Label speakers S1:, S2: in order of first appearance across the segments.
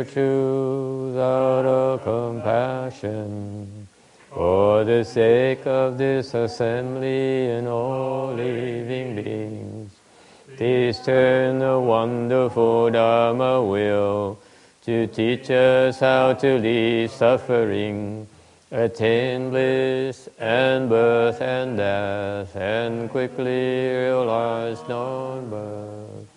S1: virtues out of compassion, for the sake of this assembly and all living beings. Please turn the wonderful Dharma wheel to teach us how to leave suffering, attain bliss and birth and death, and quickly realize non-birth.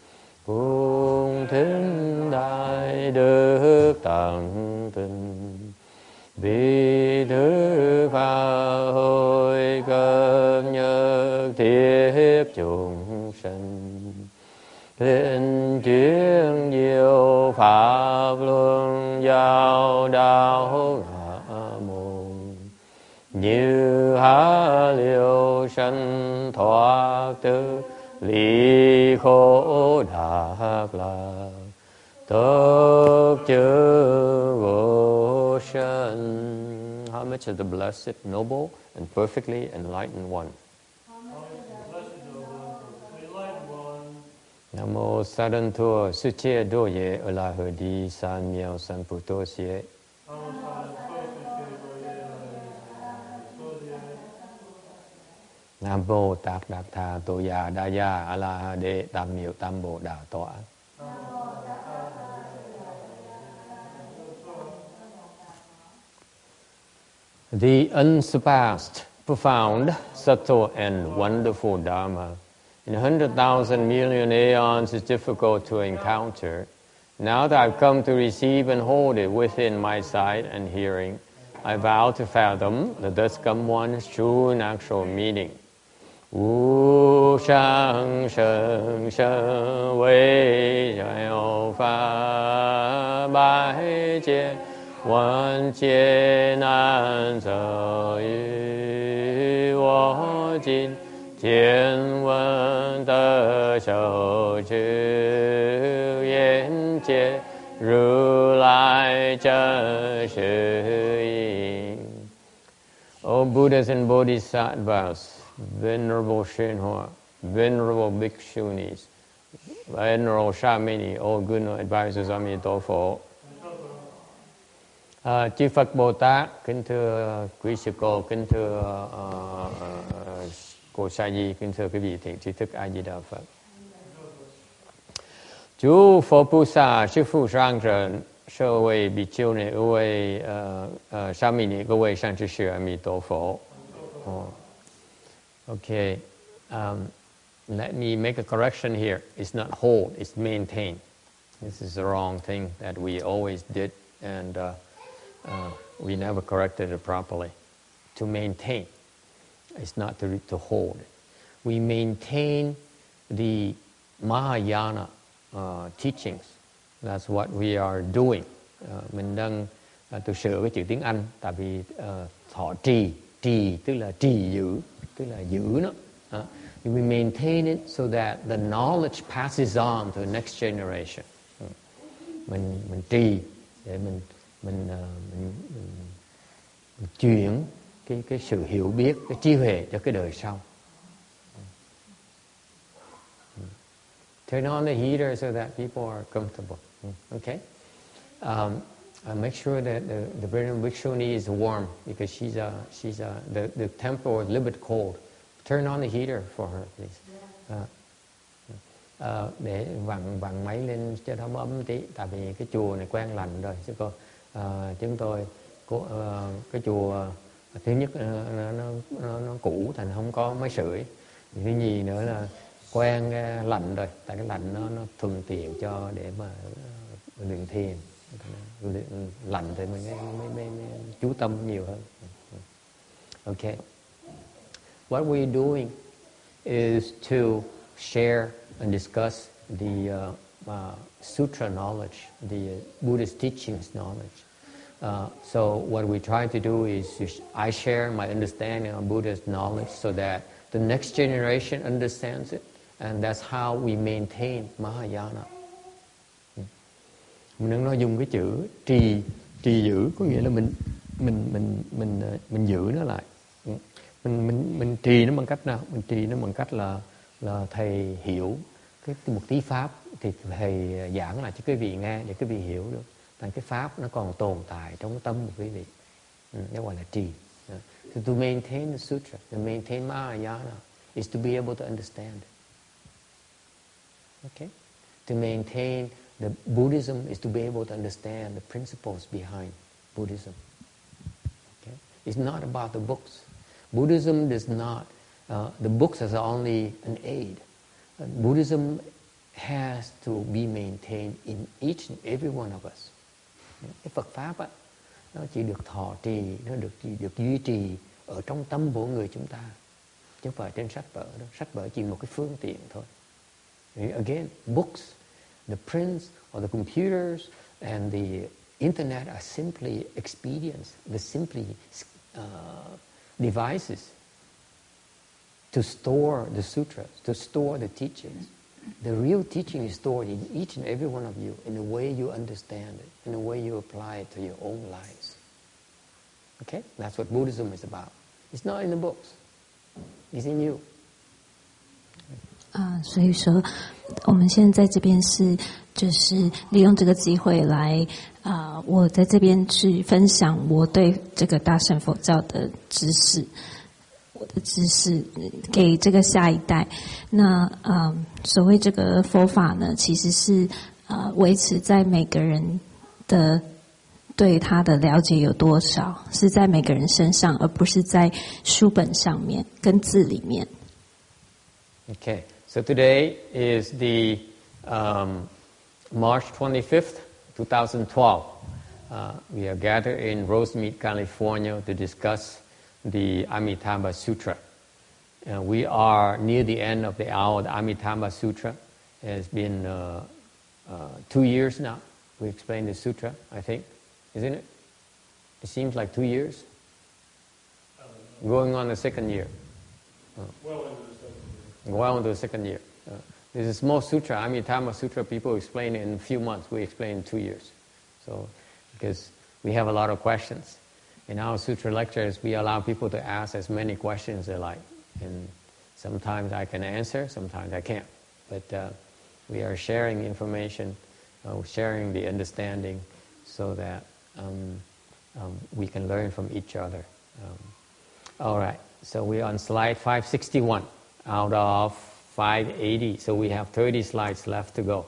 S1: Cung thính đại đức tặng tình, vì thứ pháp hội cập nhật thiết chúng sanh. Thịnh chuyên diệu pháp luân giáo đạo Nam mô. Như há liêu sanh thoát tư, ly khổ đắc lạc, tất chư vô sanh. Homage to the blessed, noble, and perfectly enlightened one. Nam mô Sa Đan Thua Sư Chia Đô Ye Ở La Hờ Đi San Miao San Pu Tô Xie. Nam mô Tát Đạc Tha Tô Ya Đa Ya A La Ha Đê Tam Miệu Tam Bộ Đà Tọa. The unsurpassed, profound, subtle, and wonderful Dharma in 100,000 million aeons is difficult to encounter. Now that I've come to receive and hold it within my sight and hearing, I vow to fathom the thus come one's true and actual meaning. Wu shang sheng sheng wei jiao fa bai jie wan jie nan zhe yu wo jin Thiên文的手指眼界如来真实义. O Buddhas and Bodhisattvas, Venerable Shenhua, Venerable Bhikshunis, Venerable Shamini, all good advisors of Amitabha. Chư Phật Bồ Tát, kính thưa quý sư cô, kính thưa cô Sa Di, kính thưa quý vị thiện tri thức A Di Đà Phật. Chú Phật Bồ Tát, sư phụ sang trần, sơ vị bị chiêu này, vị sa mì này, vị sang trí sư Amitabha. Okay, let me make a correction here. It's not hold, it's maintain. This is the wrong thing that we always did, and we never corrected it properly. To maintain. It's not to hold. We maintain the Mahayana teachings. That's what we are doing. Mình đang tôi sửa cái chữ tiếng Anh, tại vì thọ trì tức là trì giữ, tức là giữ nó. We maintain it so that the knowledge passes on to the next generation. Mình trì để mình chuyển cái sự hiểu biết, cái trí huệ cho cái đời sau. Turn on the heater so that people are comfortable. Okay? Make sure that the Venerable Bhikshuni is warm, because the temple is a little bit cold. Turn on the heater for her, please. Để vặn máy lên cho nó ấm tí, tại vì cái chùa này quen lạnh rồi, chứ cô chúng tôi cái chùa thứ nhất nó cũ thành không có máy sưởi, thứ nhì nữa là quen lạnh rồi, tại cái lạnh nó thuận tiện cho để mà luyện thiền. Lạnh thì mình mới chú tâm nhiều hơn. Okay. What we're doing is to share and discuss the sutra knowledge, the Buddhist teachings knowledge. So what we try to do is I share my understanding of Buddha's knowledge so that the next generation understands it, and that's how we maintain Mahayana. Mình đang nói dùng cái chữ trì giữ, có nghĩa là mình giữ nó lại. Mình trì nó bằng cách nào? Mình trì nó bằng cách là thầy hiểu một tí pháp thì thầy giảng lại cho quý vị nghe để quý vị hiểu được. cái pháp nó còn tồn tại trong tâm của quý vị. Nó gọi là trì. So to maintain the sutra, to maintain Mahayana is to be able to understand. Okay? To maintain the Buddhism is to be able to understand the principles behind Buddhism. Okay? It's not about the books. Buddhism does not, the books are only an aid. Buddhism has to be maintained in each and every one of us. Cái Phật Pháp á, nó chỉ được thọ trì, nó được duy trì ở trong tâm của người chúng ta, chứ không phải trên sách vở đâu. Sách vở chỉ một cái phương tiện thôi. Again, books, the prints or the computers and the internet are simply expedients. They're simply devices to store the sutras, to store the teachings. The real teaching is stored in each and every one of you, in the way you understand it, in the way you apply it to your own lives. Okay? That's what Buddhism is about. It's not in the books. It's in you.
S2: 所以说，我们现在这边就是利用这个机会来我在这边去分享我对这个大乘佛教的知识。我的知识给这个下一代。那所谓这个佛法呢，其实是维持在每个人的对他的了解有多少，是在每个人身上，而不是在书本上面跟字里面。
S1: Okay, so today is the March 25th, 2012. We are gathered in Rosemead, California to discuss the Amitabha Sutra. We are near the end of the hour. The Amitabha Sutra has been 2 years now. We explained the sutra, I think, isn't it? It seems like 2 years. Going on the second year. Well into the second year. This is a small sutra, Amitabha Sutra. People explain it in a few months. We explain in 2 years. So, because we have a lot of questions. In our sutra lectures, we allow people to ask as many questions they like. And sometimes I can answer, sometimes I can't. But we are sharing information, sharing the understanding so that we can learn from each other. All right, so we're on slide 561 out of 580. So we have 30 slides left to go,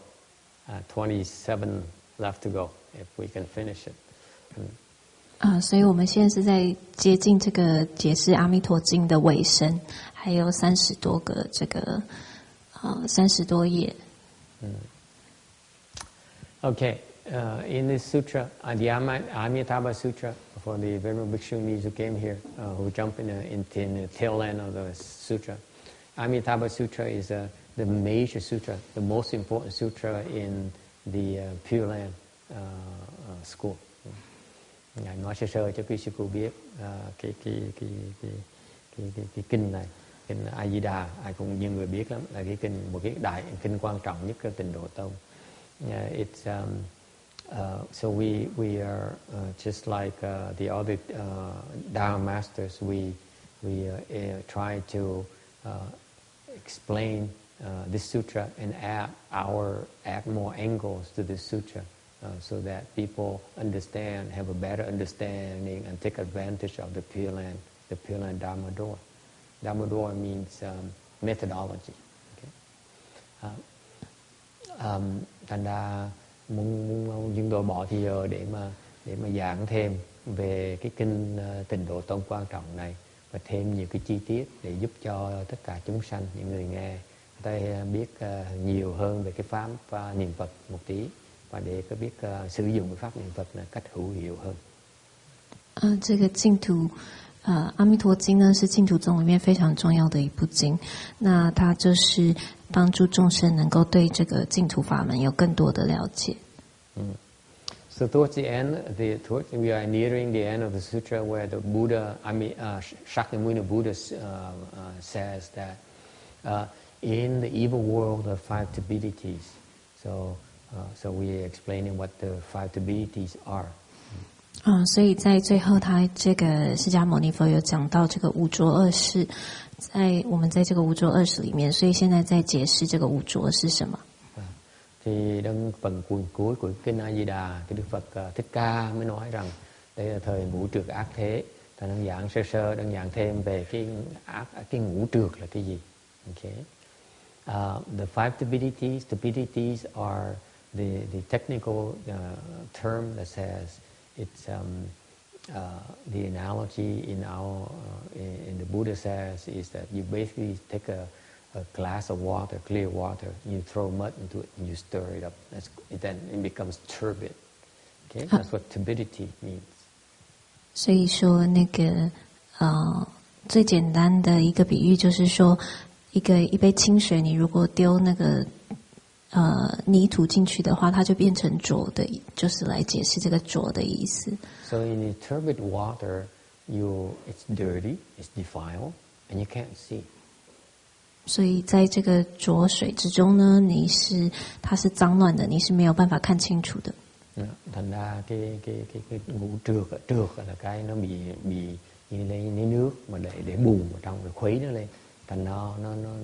S1: 27 left to go, if we can finish it.
S2: 所以我们现在是在接近这个解释阿弥陀经的尾声，还有30多个这个30多页。
S1: Okay, in this sutra, the Amitabha Sutra, for the Venerable Bhikshunis who came here, who jumped in the tail end of the sutra, Amitabha Sutra is the major sutra, the most important sutra in the Pureland school. Ngài nói sơ sơ cho quý sư cô biết cái kinh này, kinh A Di Đà, ai cũng nhiều người biết lắm, là cái kinh, một cái đại kinh quan trọng nhất của Tịnh Độ Tông. It's so we are just like the other Dharma masters. We try to explain this sutra and add more angles to this sutra. So that people understand, have a better understanding, and take advantage of the Pureland Dharma door. Dharma door means methodology. Okay? Thành ra muốn chúng tôi bỏ thời giờ để mà giảng thêm về cái kinh Tịnh Độ Tông quan trọng này và thêm nhiều cái chi tiết để giúp cho tất cả chúng sanh, những người nghe, người ta biết nhiều hơn về cái pháp niệm Phật một tí. Và để có biết sử dụng cái pháp niệm Phật là cách hữu hiệu hơn.
S2: 这个净土阿弥陀经呢是净土宗里面非常重要的一部经，那它就是帮助众生能够对这个净土法门有更多的了解。
S1: So towards the end, we are nearing the end of the sutra where the Buddha, Shakyamuni Buddha says that in the evil world there are 5 turbiddities. So we are explaining what the 5 turbiddities are.
S2: 所以在最后，他这个释迦牟尼佛有讲到这个五浊恶世，我们在这个五浊恶世里面，所以现在在解释这个五浊是什么。
S1: thì phần cuối của kinh A Di Đà, cái Đức Phật Thích Ca mới nói rằng đây là thời ngũ trược ác thế. Ta đang giảng sơ đơn giản thêm về cái ngũ trược là cái gì. Okay. The five stupidities are the technical term that says it's the analogy in the Buddha says is that you basically take a glass of water, clear water, you throw mud into it and you stir it up. Then it becomes turbid. Okay, that's what turbidity means.
S2: 所以说那个最简单的一个比喻就是说，一杯清水，你如果丢那个泥土进去的话，它就变成浊的，就是来解释这个浊的意思。
S1: So in the turbid water, it's dirty, it's defiled, and you can't see.
S2: 所以在这个浊水之中呢，它是脏乱的，你是没有办法看清楚的。
S1: Thành ra cái ngũ trược là cái nó bị như lấy nước mà để bùn vào trong rồi khuấy nó lên, thành nó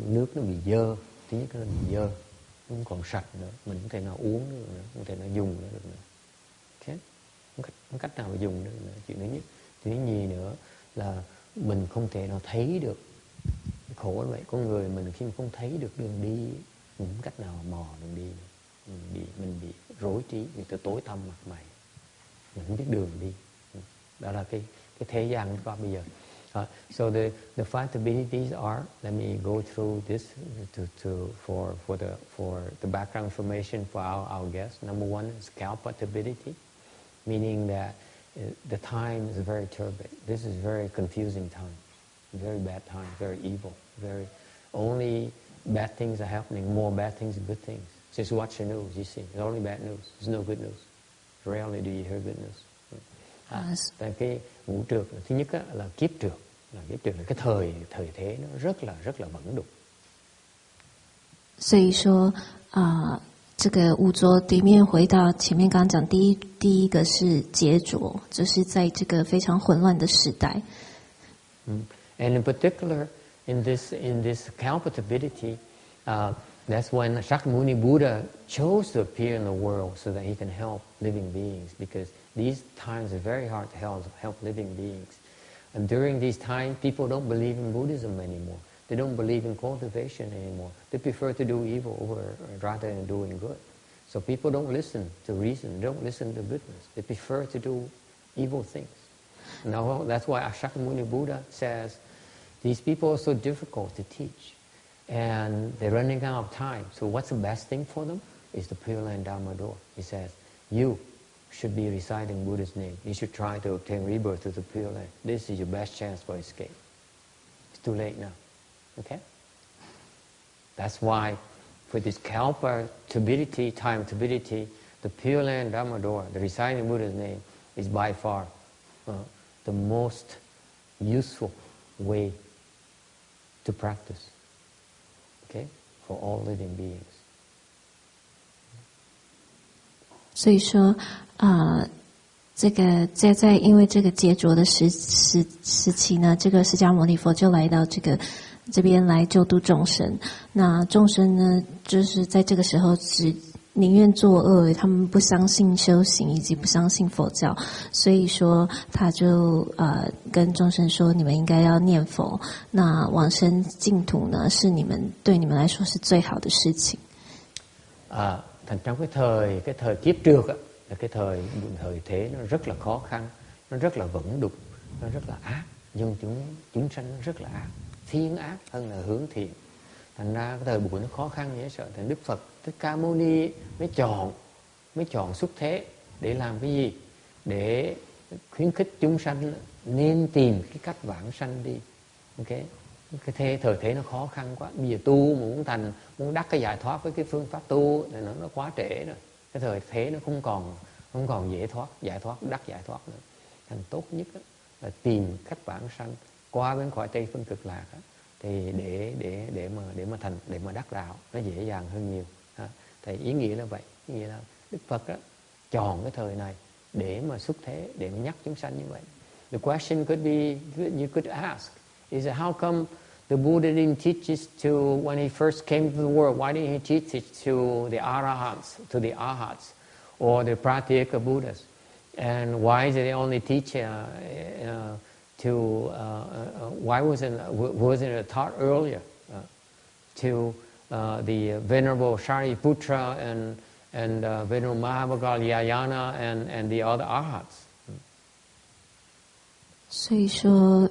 S1: nước nó bị dơ. Thứ nhất nó bị dơ, không còn sạch nữa, mình không thể nào uống được nữa, không thể nào dùng nữa được nữa. Okay? Không cách nào mà dùng được nữa. Chuyện thứ nhất. Chuyện thứ nhì nữa là mình không thể nào thấy được. Khổ vậy, con người mình khi mà không thấy được đường đi, mình không cách nào mò đường đi được. Mình bị rối trí, vì tối tăm mặt mày, mình không biết đường đi. Đó là cái thế gian của bây giờ. So the five stupidities are, let me go through this for the background information for our guests. Number one is kalpa stupidity, meaning that the time is very turbid. This is very confusing time, very bad time, very evil, only bad things are happening, more bad things than good things. Just watch the news, you see. It's only bad news. There's no good news. Rarely do you hear good news. Tại cái ngũ trược thứ nhất là kiếp trược. Kiếp trược là cái thời thế nó rất là vẫn đục.
S2: 所以说这个五浊里面回到前面刚刚讲第一个是劫浊，就是在这个非常混乱的时代。
S1: And in particular, in this kalpa stupidity, that's when Shakyamuni Buddha chose to appear in the world so that he can help living beings, because these times are very hard to help living beings. And during these times, people don't believe in Buddhism anymore. They don't believe in cultivation anymore. They prefer to do evil rather than doing good. So people don't listen to reason, don't listen to goodness. They prefer to do evil things. Now that's why Shakyamuni Buddha says, these people are so difficult to teach. And they're running out of time. So what's the best thing for them? Is the Pureland Dharma door. He says, you should be reciting Buddha's name. You should try to obtain rebirth through the Pureland. This is your best chance for escape. It's too late now. Okay? That's why for this kalpa turbidity, time turbidity, the Pureland Dharma door, the reciting Buddha's name, is by far the most useful way to practice. Okay? For all living beings.
S2: 所以说这个在因为这个劫浊的时期呢，这个释迦牟尼佛就来到这边来救度众生。那众生呢，就是在这个时候只宁愿作恶，他们不相信修行以及不相信佛教，所以说他就跟众生说，你们应该要念佛。那往生净土呢，是对你们来说是最好的事情。
S1: Thành trong cái thời kiếp trược là cái thời thế nó rất là khó khăn, nó rất là vẩn đục, nó rất là ác, dân chúng sanh nó rất là ác, thiên ác hơn là hướng thiện. Thành ra cái thời buổi nó khó khăn dễ sợ. Thành Đức Phật Thích Ca Mâu Ni mới chọn xuất thế để làm cái gì? Để khuyến khích chúng sanh nên tìm cái cách vãng sanh đi. Okay? Cái thời thế nó khó khăn quá. Bây giờ tu mà muốn đắc cái giải thoát với cái phương pháp tu này nó quá trễ rồi. Cái thời thế nó không còn giải thoát, đắc giải thoát nữa. Thành tốt nhất là tìm cách vãng sanh qua bên cõi Tây phương cực lạc, thì để mà đắc đạo nó dễ dàng hơn nhiều. Thì ý nghĩa là vậy. Ý nghĩa là Đức Phật chọn cái thời này để mà xuất thế, để mà nhắc chúng sanh như vậy. The question could be, you could ask, is how come the Buddha didn't teach it to, when he first came to the world, why didn't he teach it to the arahants, to the arhats, or the pratyeka Buddhas? And why did they only teach why wasn't it taught earlier to the Venerable Shariputra and Venerable Mahavajrayana and the other arhats?
S2: 所以说，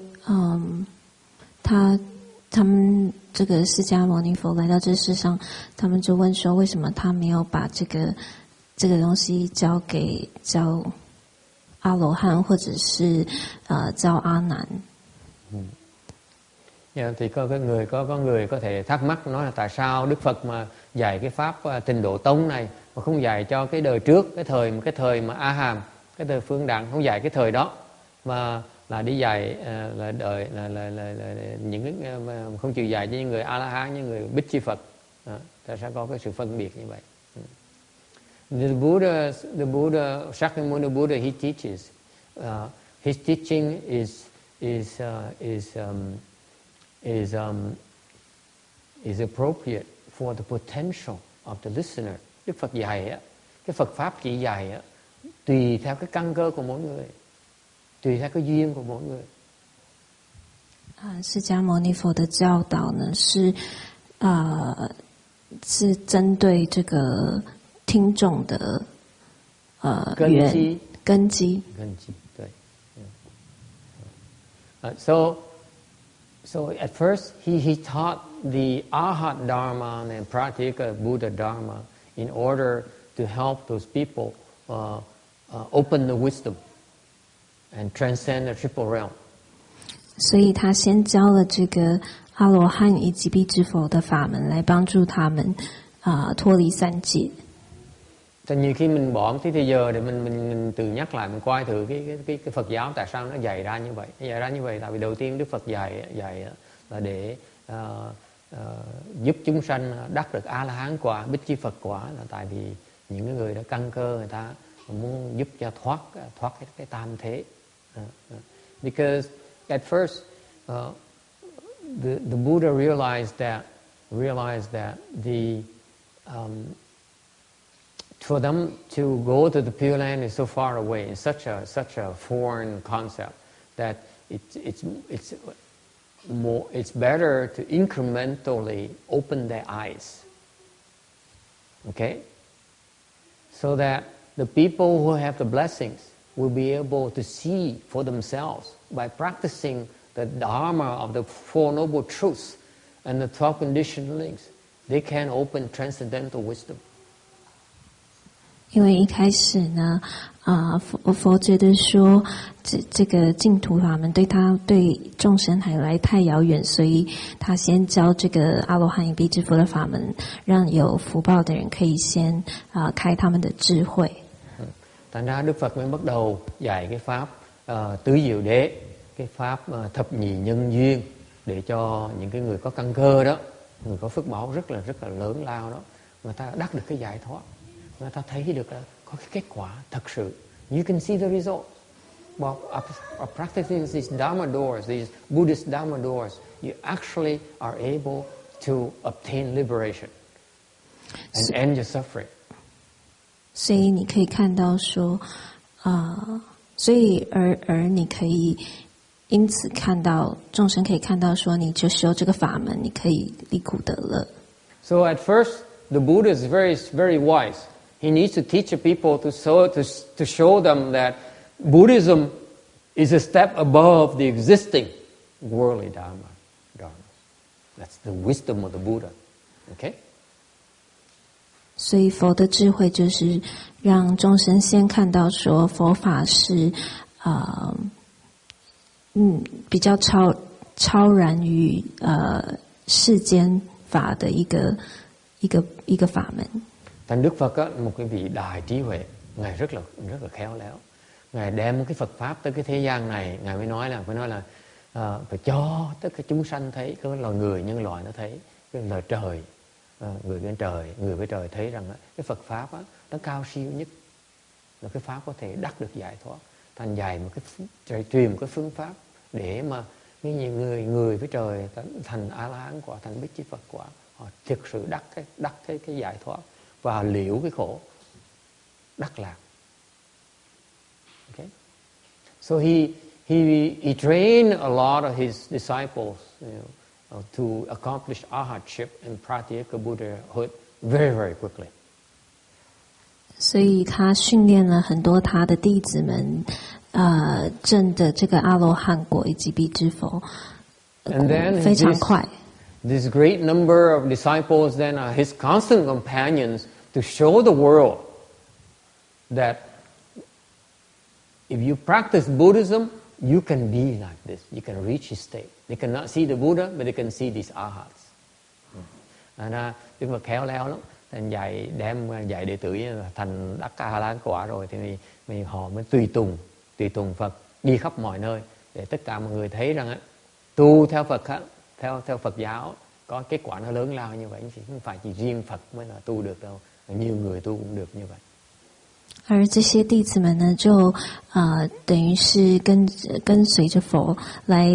S2: 他们这个释迦牟尼佛来到这世上，他们就问说，为什么他没有把这个东西教阿罗汉或者是教阿难？Thì
S1: có người có thể thắc mắc nói là tại sao Đức Phật mà dạy cái pháp Tịnh Độ Tông này mà không dạy cho cái đời trước, cái thời mà A Hàm, cái thời Phương Đẳng, không dạy cái thời đó mà là đi dạy là đời là những cái không chịu dạy cho những người A La Hán, những người Bích Chi Phật. Tại sao có cái sự phân biệt như vậy? The Buddha, Shakyamuni Buddha, he teaches. His teaching is appropriate for the potential of the listener. Đức Phật dạy á, cái Phật pháp chỉ dạy á, tùy theo cái căn cơ của mỗi người, tùy theo cái duyên của mỗi người.
S2: 释迦牟尼佛的教导呢，是针对这个听众的根基，
S1: 对。So at first he taught the Arhat Dharma and Pratyeka Buddha Dharma in order to help those people open the wisdom and transcend the triple realm.
S2: 所以他先教了这个阿罗汉以及辟支佛的法门，来帮助他们脱离三界。
S1: Thì nhiều khi mình bỏ một tí thời giờ để mình tự nhắc lại, mình coi thử cái Phật giáo tại sao nó dạy ra như vậy. Nó dạy ra như vậy tại vì đầu tiên Đức Phật dạy là để giúp chúng sanh đắc được A La Hán quả, Bích Chi Phật quả, là tại vì những cái người đã căn cơ, người ta muốn giúp cho thoát cái tam thế. Because at first the Buddha realized that for them to go to the Pure Land is so far away, it's such a foreign concept that it's better to incrementally open their eyes. Okay? So that the people who have the blessings will be able to see for themselves by practicing the Dharma of the Four Noble Truths and the 12 conditioned links. They can open transcendental wisdom.
S2: 因为一开始呢，佛觉得说这个净土法门对众生还来太遥远，所以他先教这个阿罗汉与辟支佛的法门，让有福報的人可以先開他們的智慧。
S1: Thành ra Đức Phật mới bắt đầu dạy cái pháp tứ diệu đế, cái pháp thập nhị nhân duyên, để cho những cái người có căn cơ đó, người có phước báo rất là lớn lao đó, người ta đắc được cái giải thoát, người ta thấy được là có cái kết quả thật sự. You can see the result. Well, of practicing these Dharma doors, these Buddhist Dharma doors, you actually are able to obtain liberation and end your suffering.
S2: 所以你可以看到说，所以而你可以因此看到众生可以看到说，你就修这个法门，你可以离苦得乐。
S1: So at first, the Buddha is very, very wise. He needs to teach the people to show them that Buddhism is a step above the existing worldly Dharma. That's the wisdom of the Buddha. Okay?
S2: 所以佛的智慧就是让众生先看到说佛法是比较超然于世间法的一个法门。
S1: Thành Đức Phật á, một cái vị đại trí huệ, ngài rất là khéo léo. Ngài đem cái Phật pháp tới cái thế gian này, ngài mới nói là phải cho tất cả chúng sanh thấy, cái loài người nhân loại nó thấy, cái lời trời, người với trời thấy rằng cái Phật pháp á, nó cao siêu nhất, là cái pháp có thể đắc được giải thoát. Thành dạy một cái truyền một cái phương pháp để mà Những người với trời thành A La Hán quả, thành Bích Chi Phật quả, họ thực sự đắc cái giải thoát và họ liễu cái khổ, đắc lạc. Okay? So he trained a lot of his disciples, to accomplish arhatship and pratyeka Buddhahood very, very quickly.
S2: 所以他训练了很多他的弟子们，证的这个阿罗汉果以及比支佛，非常快。
S1: This great number of disciples then are his constant companions to show the world that if you practice Buddhism, you can be like this. You can reach his state. They cannot see the Buddha, but they can see these arhats. Đức Phật khéo léo lắm. Thành dạy đệ tử thành đắc A La Hán quả rồi thì họ mới tùy tùng Phật đi khắp mọi nơi để tất cả mọi người thấy rằng tu theo Phật theo Phật giáo có kết quả nó lớn lao như vậy, chứ không phải chỉ riêng Phật mới là tu được đâu, nhiều người tu cũng được như vậy.
S2: 而这些弟子们呢，就等于是跟随着佛来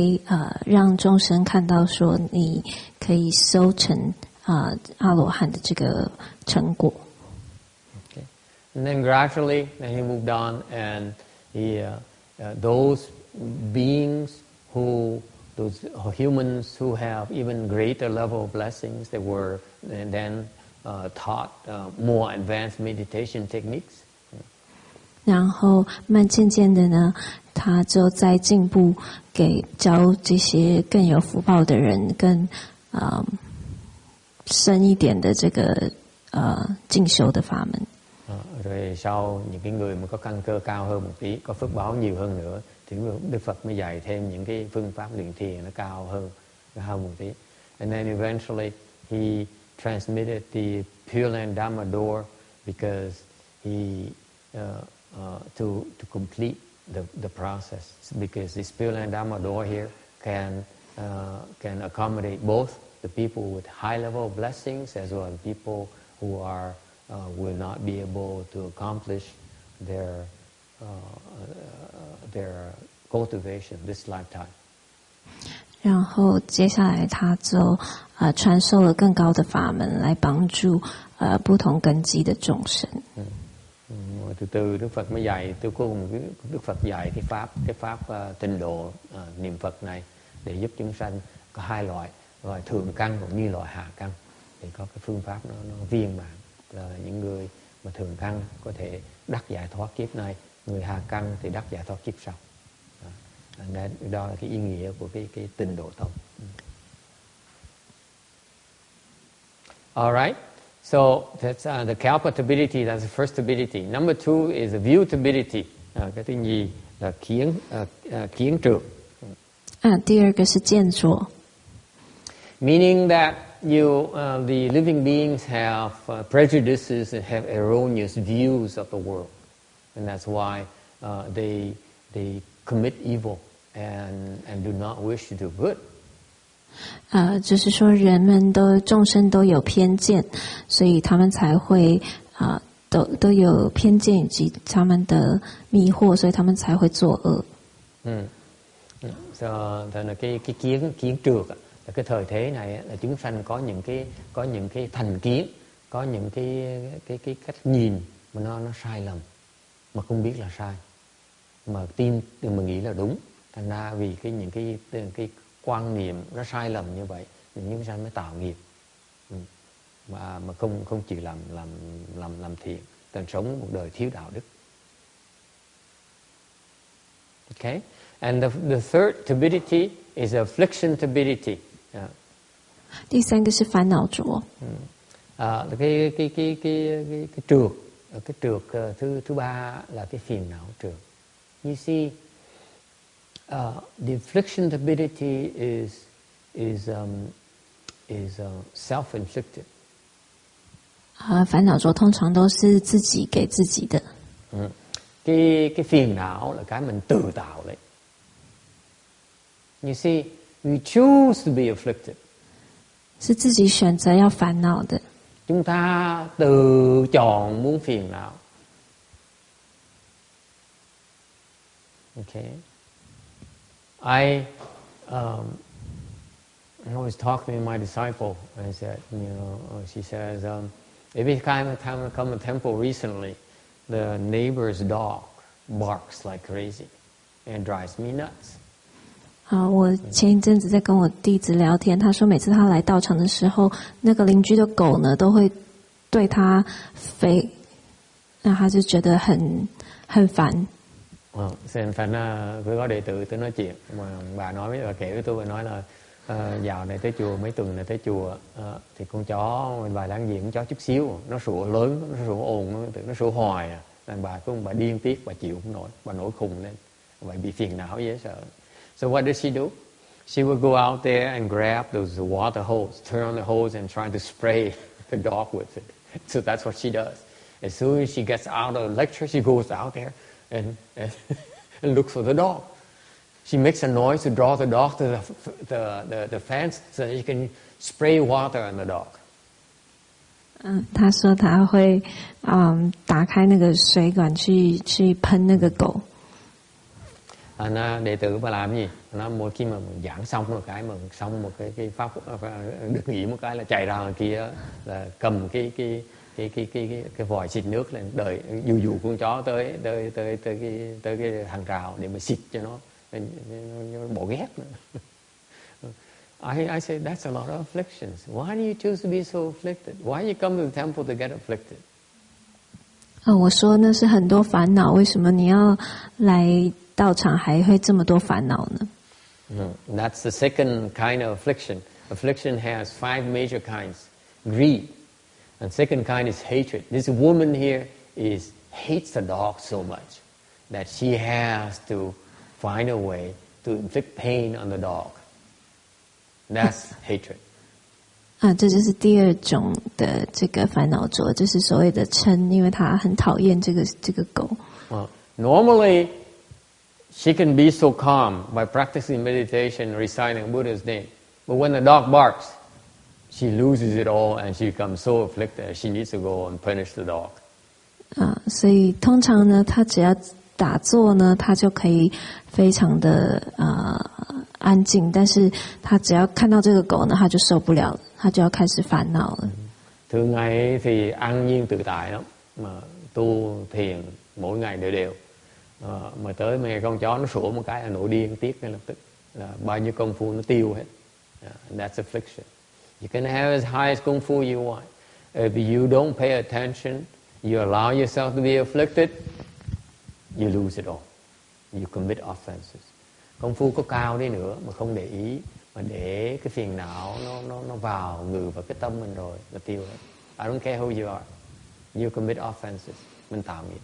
S2: 让众生看到说，你可以修成阿罗汉的这个成果。
S1: Okay. And then gradually, then he moved on, and those beings those humans who have even greater level of blessings, they were then taught more advanced meditation techniques.
S2: 然后渐渐的呢，他就在进步，给教这些更有福报的人更深一点的这个进修的法门。
S1: Rồi sau những cái người mà có căn cơ cao hơn một tí, có phước báo nhiều hơn nữa, thì Đức Phật mới dạy thêm những cái phương pháp luyện thiền nó cao hơn một tí. And then eventually he transmitted the Pureland Dharma door because he to complete the process, because this Pureland Dharma door here can accommodate both the people with high level of blessings as well as people who will not be able to accomplish their cultivation this lifetime.
S2: 然后接下来他就传授了更高的法门来帮助不同根基的众生。
S1: Từ từ Đức Phật mới dạy, cuối cùng Đức Phật dạy cái pháp tịnh độ niệm Phật này để giúp chúng sanh có hai loại thượng căn cũng như loại hạ căn, thì có cái phương pháp nó viên mãn, là những người mà thượng căn có thể đắc giải thoát kiếp này, người hạ căn thì đắc giải thoát kiếp sau. Đó là cái ý nghĩa của cái tịnh độ tông. All right. So that's the kalpatability, that's the first ability. Number two is the viewtability. Cái thứ nhì là kiến trược.
S2: 第二个是见着。
S1: Meaning that the living beings have prejudices and have erroneous views of the world, and that's why they commit evil and do not wish to do good.
S2: 就是说众生都有偏见，所以他们才会都有偏见以及他们的迷惑，所以他们才会作恶。
S1: So là cái kiến trược là cái thời thế này là chúng sanh có những cái thành kiến, có những cái cách nhìn mà nó sai lầm, mà không biết là sai, mà tin mà nghĩ là đúng. Thành ra vì những cái quan niệm nó sai lầm như vậy, những sanh mới tạo nghiệp, mà không chịu làm thiện, cần sống một đời thiếu đạo đức. Okay, and the third turbidity is affliction turbidity.
S2: 第三个是烦恼浊。
S1: cái trược, thứ ba là cái phiền não trược. You see, the affliction turbidity is self-inflicted.
S2: 烦恼浊通常都是自己给自己的。
S1: cái phiền não là cái mình tự tạo lấy. You see, we choose to be afflicted.
S2: 是自己选择要烦恼的。
S1: Chúng ta tự chọn muốn phiền não. Okay. I was talking to my disciple. I said, she says, every time I come to temple recently, the neighbor's dog barks like crazy and drives me nuts.
S2: 我前一阵子在跟我弟子聊天，他说每次他来道场的时候，那个邻居的狗呢都会对他吠，那他就觉得很烦。
S1: Thành cứ có đệ tử tôi nói chuyện mà bà nói với bà kể với tôi, bà nói là dạo này tới chùa, mấy tuần này tới chùa thì con chó bà đang diễn chó chút xíu, nó sủa lớn, nó sủa ồn, nó sủa hoài à. Đàn bà bà điên tiết, bà chịu không nổi, bà nổi khùng lên, bà bị phiền não dễ sợ. So what does she do? She would go out there and grab those water hose, turn on the hose and try to spray the dog with it. So that's what she does. As soon as she gets out of the lecture, she goes out there and looks for the dog. She makes a noise to draw the dog to the fence so that she can spray water on the dog.
S2: 他说他会打开那个水管去喷那个狗。
S1: Đệ tử bà làm gì? Nó mỗi khi mà giảng xong một cái, mà xong một cái pháp được nghỉ một cái là chạy ra ngoài kia, là cầm cái vòi xịt nước lên, đợi dụ con chó tới cái hàng rào để mà xịt cho nó bỏ ghét nữa. I say that's a lot of afflictions. Why do you choose to be so afflicted? Why you come to the temple to get afflicted?
S2: 我说那是很多烦恼，为什么你要来道场还会这么多烦恼呢？
S1: That's the second kind of affliction. Affliction has 5 major kinds. Greed. And second kind is hatred. This woman here hates the dog so much that she has to find a way to inflict pain on the dog. That's hatred.
S2: 这就是第二种的这个烦恼浊，就是所谓的嗔，因为他很讨厌这个狗。
S1: Normally, she can be so calm by practicing meditation, reciting Buddha's name. But when the dog barks, she loses it all and she becomes so afflicted. She needs to go and punish the dog.
S2: 所以通常呢，他只要打坐呢，他就可以非常的安静。但是他只要看到这个狗呢，他就受不了了，他就要开始烦恼了。
S1: Thường ngày thì an nhiên tự tại lắm, mà tu thiền mỗi ngày đều. Mà tới mấy con chó nó sủa một cái là nổi điên tiết ngay lập tức, là bao nhiêu công phu nó tiêu hết. That's affliction. You can have as high as công phu you want. If you don't pay attention, you allow yourself to be afflicted, you lose it all. You commit offenses. Công phu có cao đi nữa mà không để ý, mà để cái phiền não nó vào ngự vào cái tâm mình rồi là tiêu hết. I don't care who you are. You commit offenses. mình tạo nghiệp.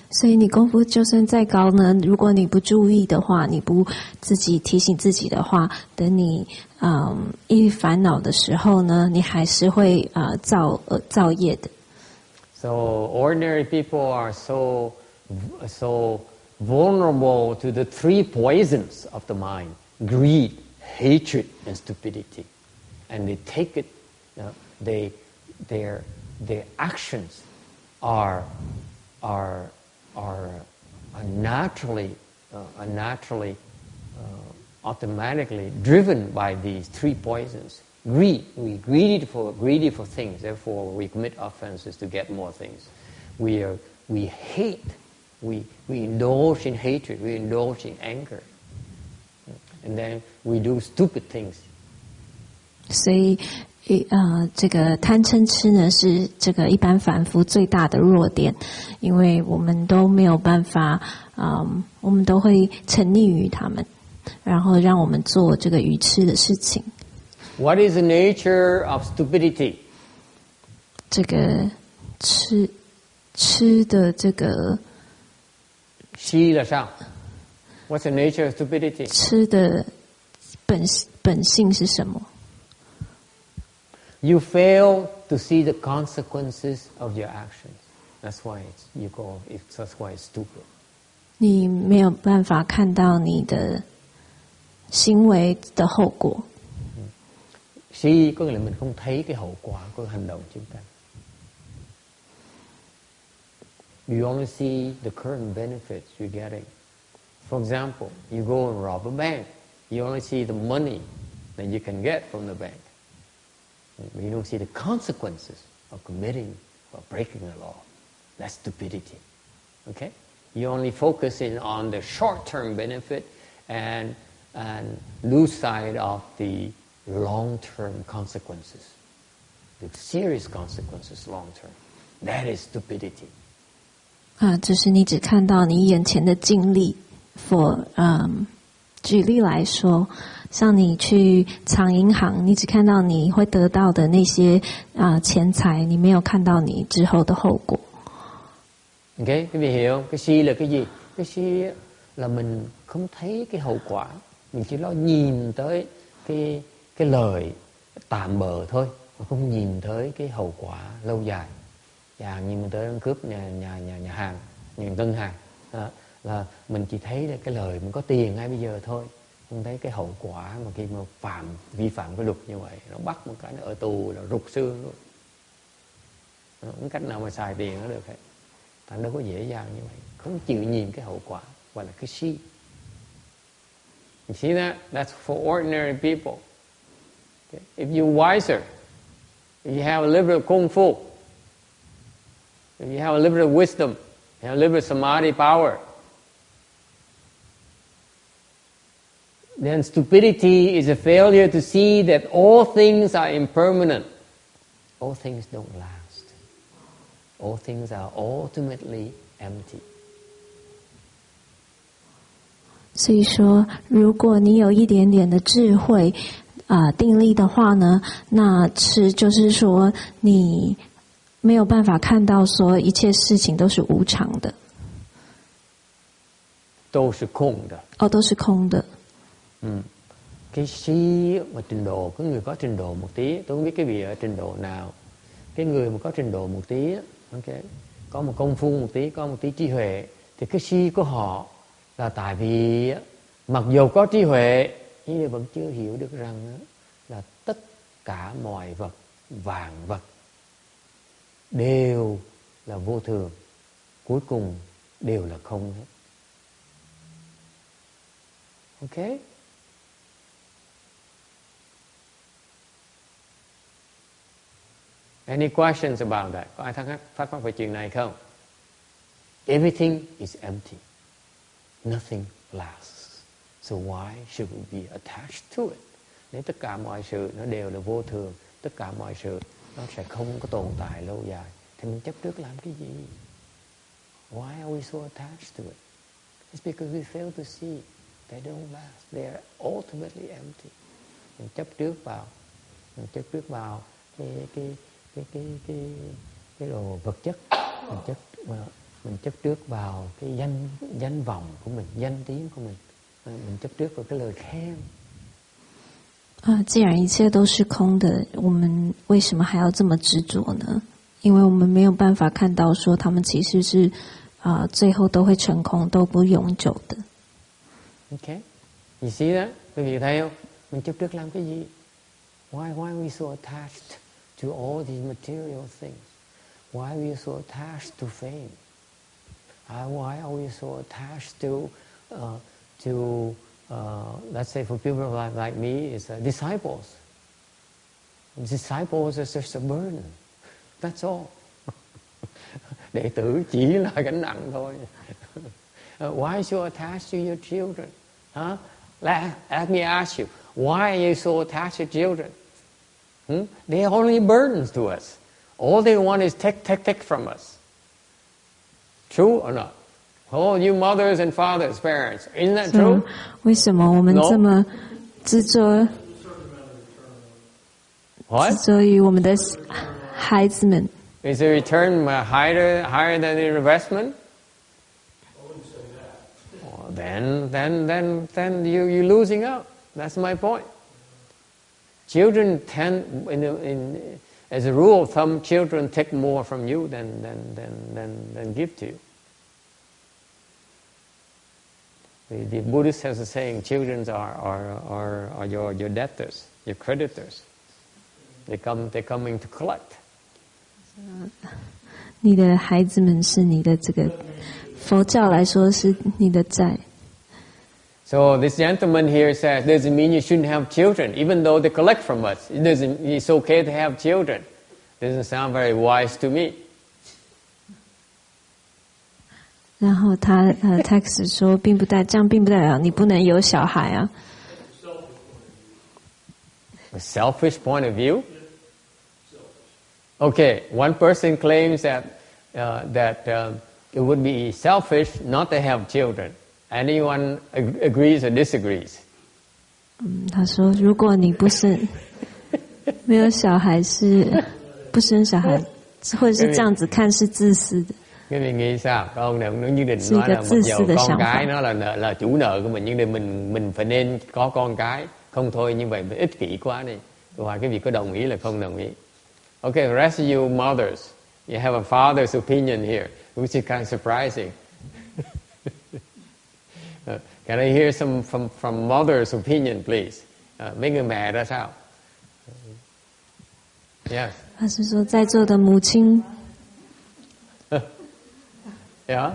S2: 所以你功夫就算再高呢，如果你不注意的话，你不自己提醒自己的话，等你一烦恼的时候呢，你还是会造业的。
S1: So ordinary people are so vulnerable to the 3 poisons of the mind: greed, hatred, and stupidity. And they take it. Their actions are naturally automatically driven by these 3 poisons. Greed, we greedy for things, therefore we commit offenses to get more things. We hate, we indulge in hatred, we indulge in anger, and then we do stupid things.
S2: 所以这个贪嗔痴呢，是这个一般凡夫最大的弱点，因为我们都没有办法，我们都会沉溺于他们，然后让我们做这个愚痴的事情。
S1: What is the nature of stupidity?
S2: 这个吃的这个
S1: 吃了sao? What's the nature of stupidity?
S2: 吃的本性是什么？
S1: You fail to see the consequences of your actions. That's why that's why it's stupid.
S2: 你没有办法看到你的行为的后果。
S1: Si có nghĩa là mình không thấy cái hậu quả của hành động chúng ta. You only see the current benefits you're getting For example, you go and rob a bank. You only see the money that you can get from the bank. But you don't see the consequences of committing or breaking the law. That's stupidity. Okay? You're only focusing on the short-term benefit and lose sight of the long-term consequences, the serious consequences long-term. That is stupidity.
S2: 就是你只看到你眼前的净利。举例来说，像你去藏银行，你只看到你会得到的那些钱财，你没有看到你之后的后果。
S1: Okay, quý vị hiểu không? Cái si là cái gì? Cái si là mình không thấy cái hậu quả, mình chỉ lo nhìn tới cái lời tạm bợ thôi, mà không nhìn tới cái hậu quả lâu dài. Chẳng như mình tới ăn cướp nhà hàng, ngân hàng, là mình chỉ thấy là cái lời mình có tiền ngay bây giờ thôi, không thấy cái hậu quả mà khi mà vi phạm cái luật như vậy, nó bắt một cái nó ở tù là rụt xương luôn, không cách nào mà xài tiền nó được hết. Thành đâu có dễ dàng như vậy, không chịu nhìn cái hậu quả, gọi là cái si. You see that? That's for ordinary people. Okay? If you're wiser, if you have a little bit of kung fu, if you have a little bit of wisdom, you have a little bit of samadhi power, then stupidity is a failure to see that all things are impermanent. All things don't last. All things are ultimately empty.
S2: 所以说，如果你有一点点的智慧定力的话呢，那就是说你没有办法看到说一切事情都是无常的，
S1: 都是空的。
S2: 都是空的。
S1: Cái si mà trình độ, cái người có trình độ một tí, tôi không biết cái vị ở trình độ nào. Cái người mà có trình độ một tí, okay, có một công phu một tí, có một tí trí huệ, thì cái si của họ là tại vì mặc dù có trí huệ nhưng vẫn chưa hiểu được rằng là tất cả mọi vật, vạn vật đều là vô thường, cuối cùng đều là không hết. Okay? Any questions about that? Có ai thắc mắc về chuyện này không? Everything is empty. Nothing lasts. So why should we be attached to it? Nếu tất cả mọi sự nó đều là vô thường, tất cả mọi sự nó sẽ không có tồn tại lâu dài, thì mình chấp trước làm cái gì? Why are we so attached to it? It's because we fail to see they don't last. They are ultimately empty. Mình chấp trước vào cái đồ vật chất, mình chấp trước vào cái danh vọng của mình, danh tiếng của mình chấp trước vào cái lời khen.
S2: 既然一切都是空的，我们为什么还要这么执着呢？因为我们没有办法看到说他们其实是最后都会成空，都不永久的。
S1: Okay, you see that? Quý vị thấy không? Mình chấp trước làm cái gì? Why are we so attached to all these material things? Why are we so attached to fame? Why are we so attached to let's say for people like me, is disciples. Disciples is just a burden. That's all. Đệ tử chỉ là gánh nặng thôi. Why so attached to your children? Huh? Let me ask you, why are you so attached to children? They are only burdens to us. All they want is take from us. True or not? Oh, you mothers and fathers, parents, isn't that true?
S2: 为什么我们这么执着？
S1: What?
S2: 执着于我们的孩子们。
S1: Is the return higher than the investment? Oh, then you're losing out. That's my point. Children tend, as a rule of thumb, children take more from you than give to you. The Buddhist has a saying: children are your debtors, your creditors. They're coming to collect.
S2: 你的孩子们是你的这个佛教来说是你的债。
S1: So this gentleman here says, doesn't mean you shouldn't have children, even though they collect from us. It's okay to have children. Doesn't sound very wise to me.
S2: 然后他Tax 说，这样并不代表你不能有小孩啊。
S1: A selfish point of view? Okay, one person claims that it would be selfish not to have children. Anyone agrees or disagrees?
S2: 他说，如果你没有小孩不生小孩，或者是这样子看是自私的。
S1: Cái mình nghĩ sao? Có ông nào cũng như định nói là mặc dù con cái nó là chủ nợ của mình, nhưng mà mình phải nên có con cái. Không thôi như vậy mình ích kỷ quá đi. Và cái việc có đồng ý là không đồng ý. Okay, the rest of you mothers, you have a father's opinion here, which is kind of surprising. Can I hear some from mother's opinion, please? Mấy người mẹ ra sao? Yes.
S2: 他是说，在座的母亲。
S1: Yeah.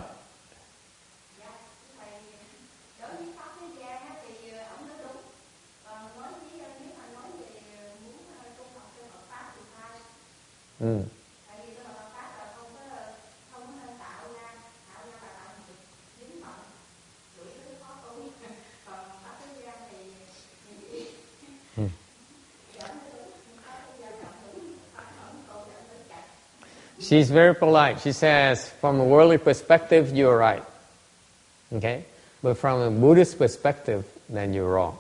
S1: She's very polite. She says, from a worldly perspective, you're right. Okay? But from a Buddhist perspective, then you're wrong.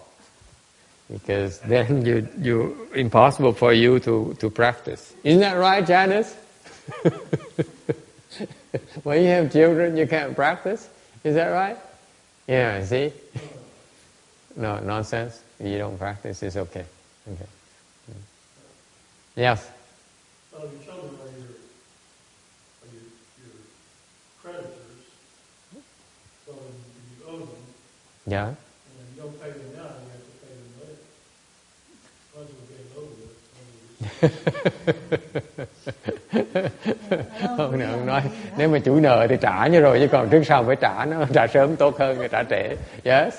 S1: Because then you're impossible for you to practice. Isn't that right, Janice? When you have children, you can't practice. Is that right? Yeah, see? No, nonsense. You don't practice, it's okay. Okay. Yes?
S3: Your children are your creditors, so you owe them.
S1: Yeah.
S3: And you don't pay them now, you have to pay them later. Once we get it over with.
S1: Ông nói nếu mà chủ nợ thì trả như rồi, chứ còn trước sau phải trả, nó trả sớm tốt hơn là trả trễ. Yes.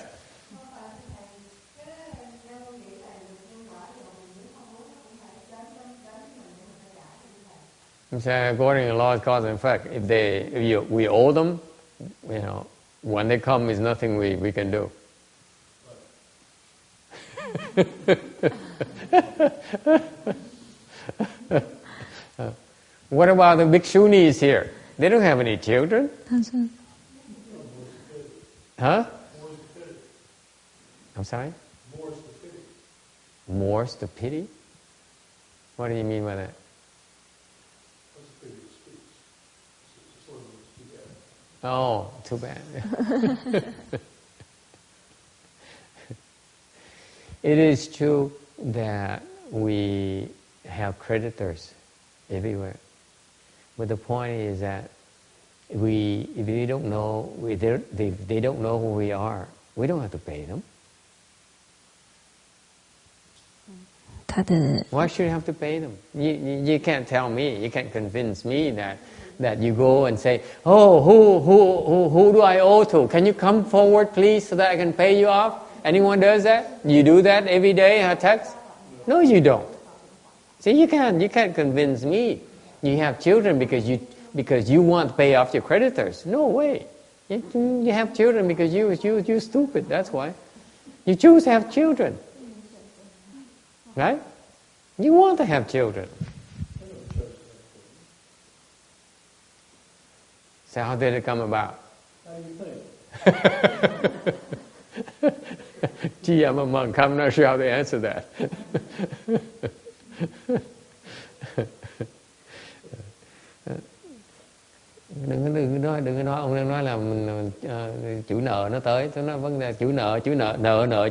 S1: So according to the law of cause and effect, if we owe them, when they come, there's nothing we can do. What about the bhikshunis here? They don't have any children. Huh? I'm sorry? More's the pity? What do you mean by that? Oh, too bad. It is true that we have creditors everywhere. But the point is that if they don't know, they don't know who we are, we don't have to pay them. Why should you have to pay them? You can't tell me, you can't convince me that you go and say, oh, who do I owe to? Can you come forward, please, so that I can pay you off? Anyone does that? You do that every day, text? No, you don't. See, you can't convince me. You have children because you want to pay off your creditors. No way. You have children because you're stupid. That's why. You choose to have children. Right? You want to have children. So how did it come about?
S3: How do you think?
S1: Gee, I'm a monk. I'm not sure how to answer that. Đừng có nói, ông đang nói là mình chủ nợ nó tới, tôi nói vấn đề chủ nợ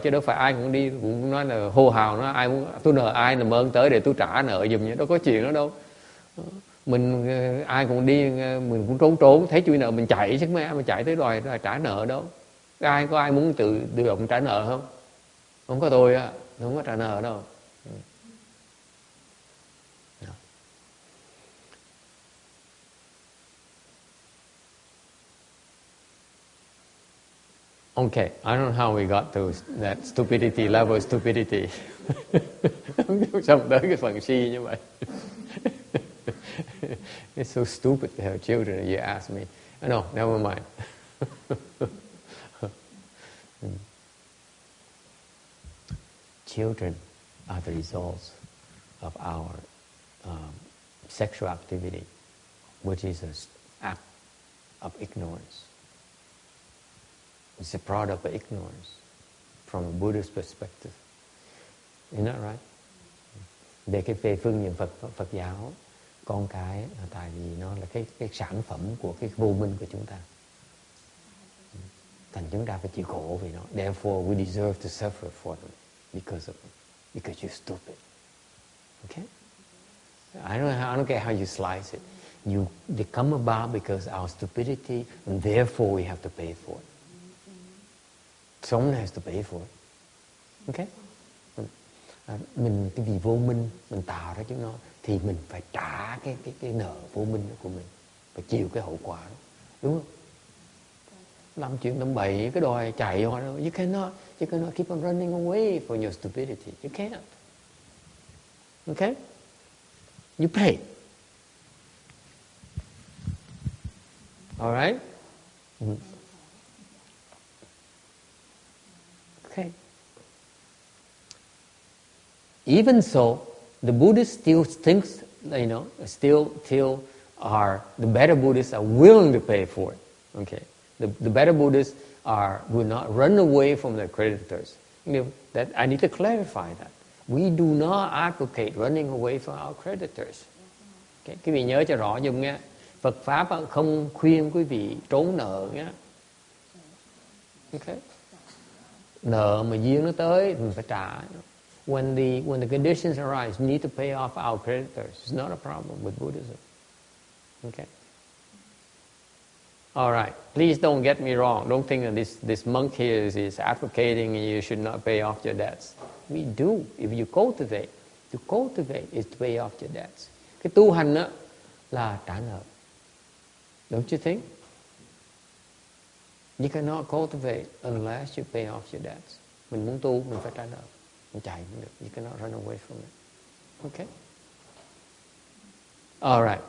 S1: chứ đâu phải ai cũng nói là hô hào, nó ai muốn tôi nợ ai làm ơn tới để tôi trả nợ giùm, đâu có chuyện đó đâu. Mình ai cũng đi, mình cũng trốn thấy chủ nợ mình chạy chứ mấy, mình chạy tới đòi trả nợ đâu. Có ai muốn tự động trả nợ không? Không có tôi á, không có trả nợ đâu. Okay, I don't know how we got to that stupidity level of stupidity. Xong tới cái phần si như vậy. It's so stupid to have children, you ask me. No, never mind. Children are the results of our sexual activity, which is an act of ignorance. It's a product of ignorance from a Buddhist perspective. Isn't that right? Về về phương diện Phật giáo, con cái tại vì nó là cái sản phẩm của cái vô minh của chúng ta. Thành chúng ta phải chịu khổ vì nó. Therefore we deserve to suffer for them because you're stupid. Okay? I don't care how you slice it. They come about because our stupidity, and therefore we have to pay for it. Someone has to pay for it. Okay? Mình cái vì vô minh mình tạo ra chúng nó thì mình phải trả cái nợ vô minh của mình, phải chịu cái hậu quả đó, đúng không? Làm chuyện tầm bậy cái đòi chạy hoặc đâu, you cannot keep on running away for your stupidity. You can't. Okay? You pay. All right? Okay. Even so, the Buddhists still thinks, still are, the better Buddhists are willing to pay for it. Okay. The better Buddhists will not run away from their creditors. That I need to clarify that. We do not advocate running away from our creditors. Okay. Quý vị nhớ cho rõ dùm nghe. Phật Pháp không khuyên quý vị trốn nợ nhé. Okay. Nợ mà duyên nó tới mình phải trả. When the conditions arise, you need to pay off our creditors. It's not a problem with Buddhism. Okay. All right. Please don't get me wrong. Don't think that this monk here is advocating you should not pay off your debts. We do. If you cultivate, is to pay off your debts. Cái tu hành đó là trả nợ. Don't you think? You cannot cultivate unless you pay off your debts. Mình muốn tu, mình phải trả nợ. Mình chạy không được. You cannot run away from it. Okay? All right.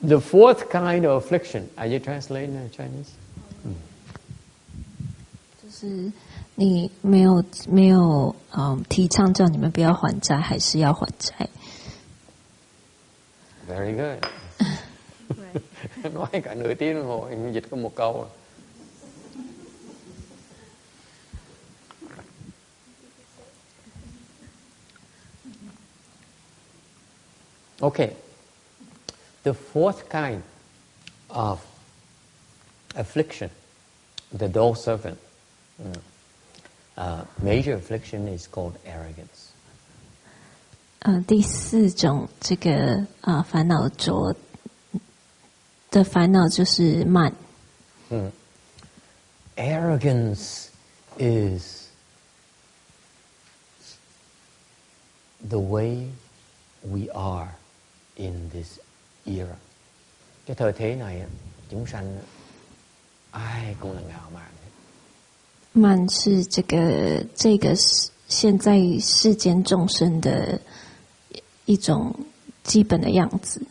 S1: The fourth kind of affliction. Are you translating in Chinese?
S2: 就是你没有提倡叫你们不要还债，还是要还债。
S1: Very good. Nói cả nửa tiếng đồng hồ, dịch có một câu. Okay. The fourth kind of affliction, the dull servant, major affliction is called arrogance.
S2: 第四种这个烦恼浊的烦恼就是慢。
S1: Arrogance is the way we are in this era. Cái thời thế này chúng sanh ai cũng là ngạo mạn.
S2: 慢是这个现在世间众生的一种基本的样子。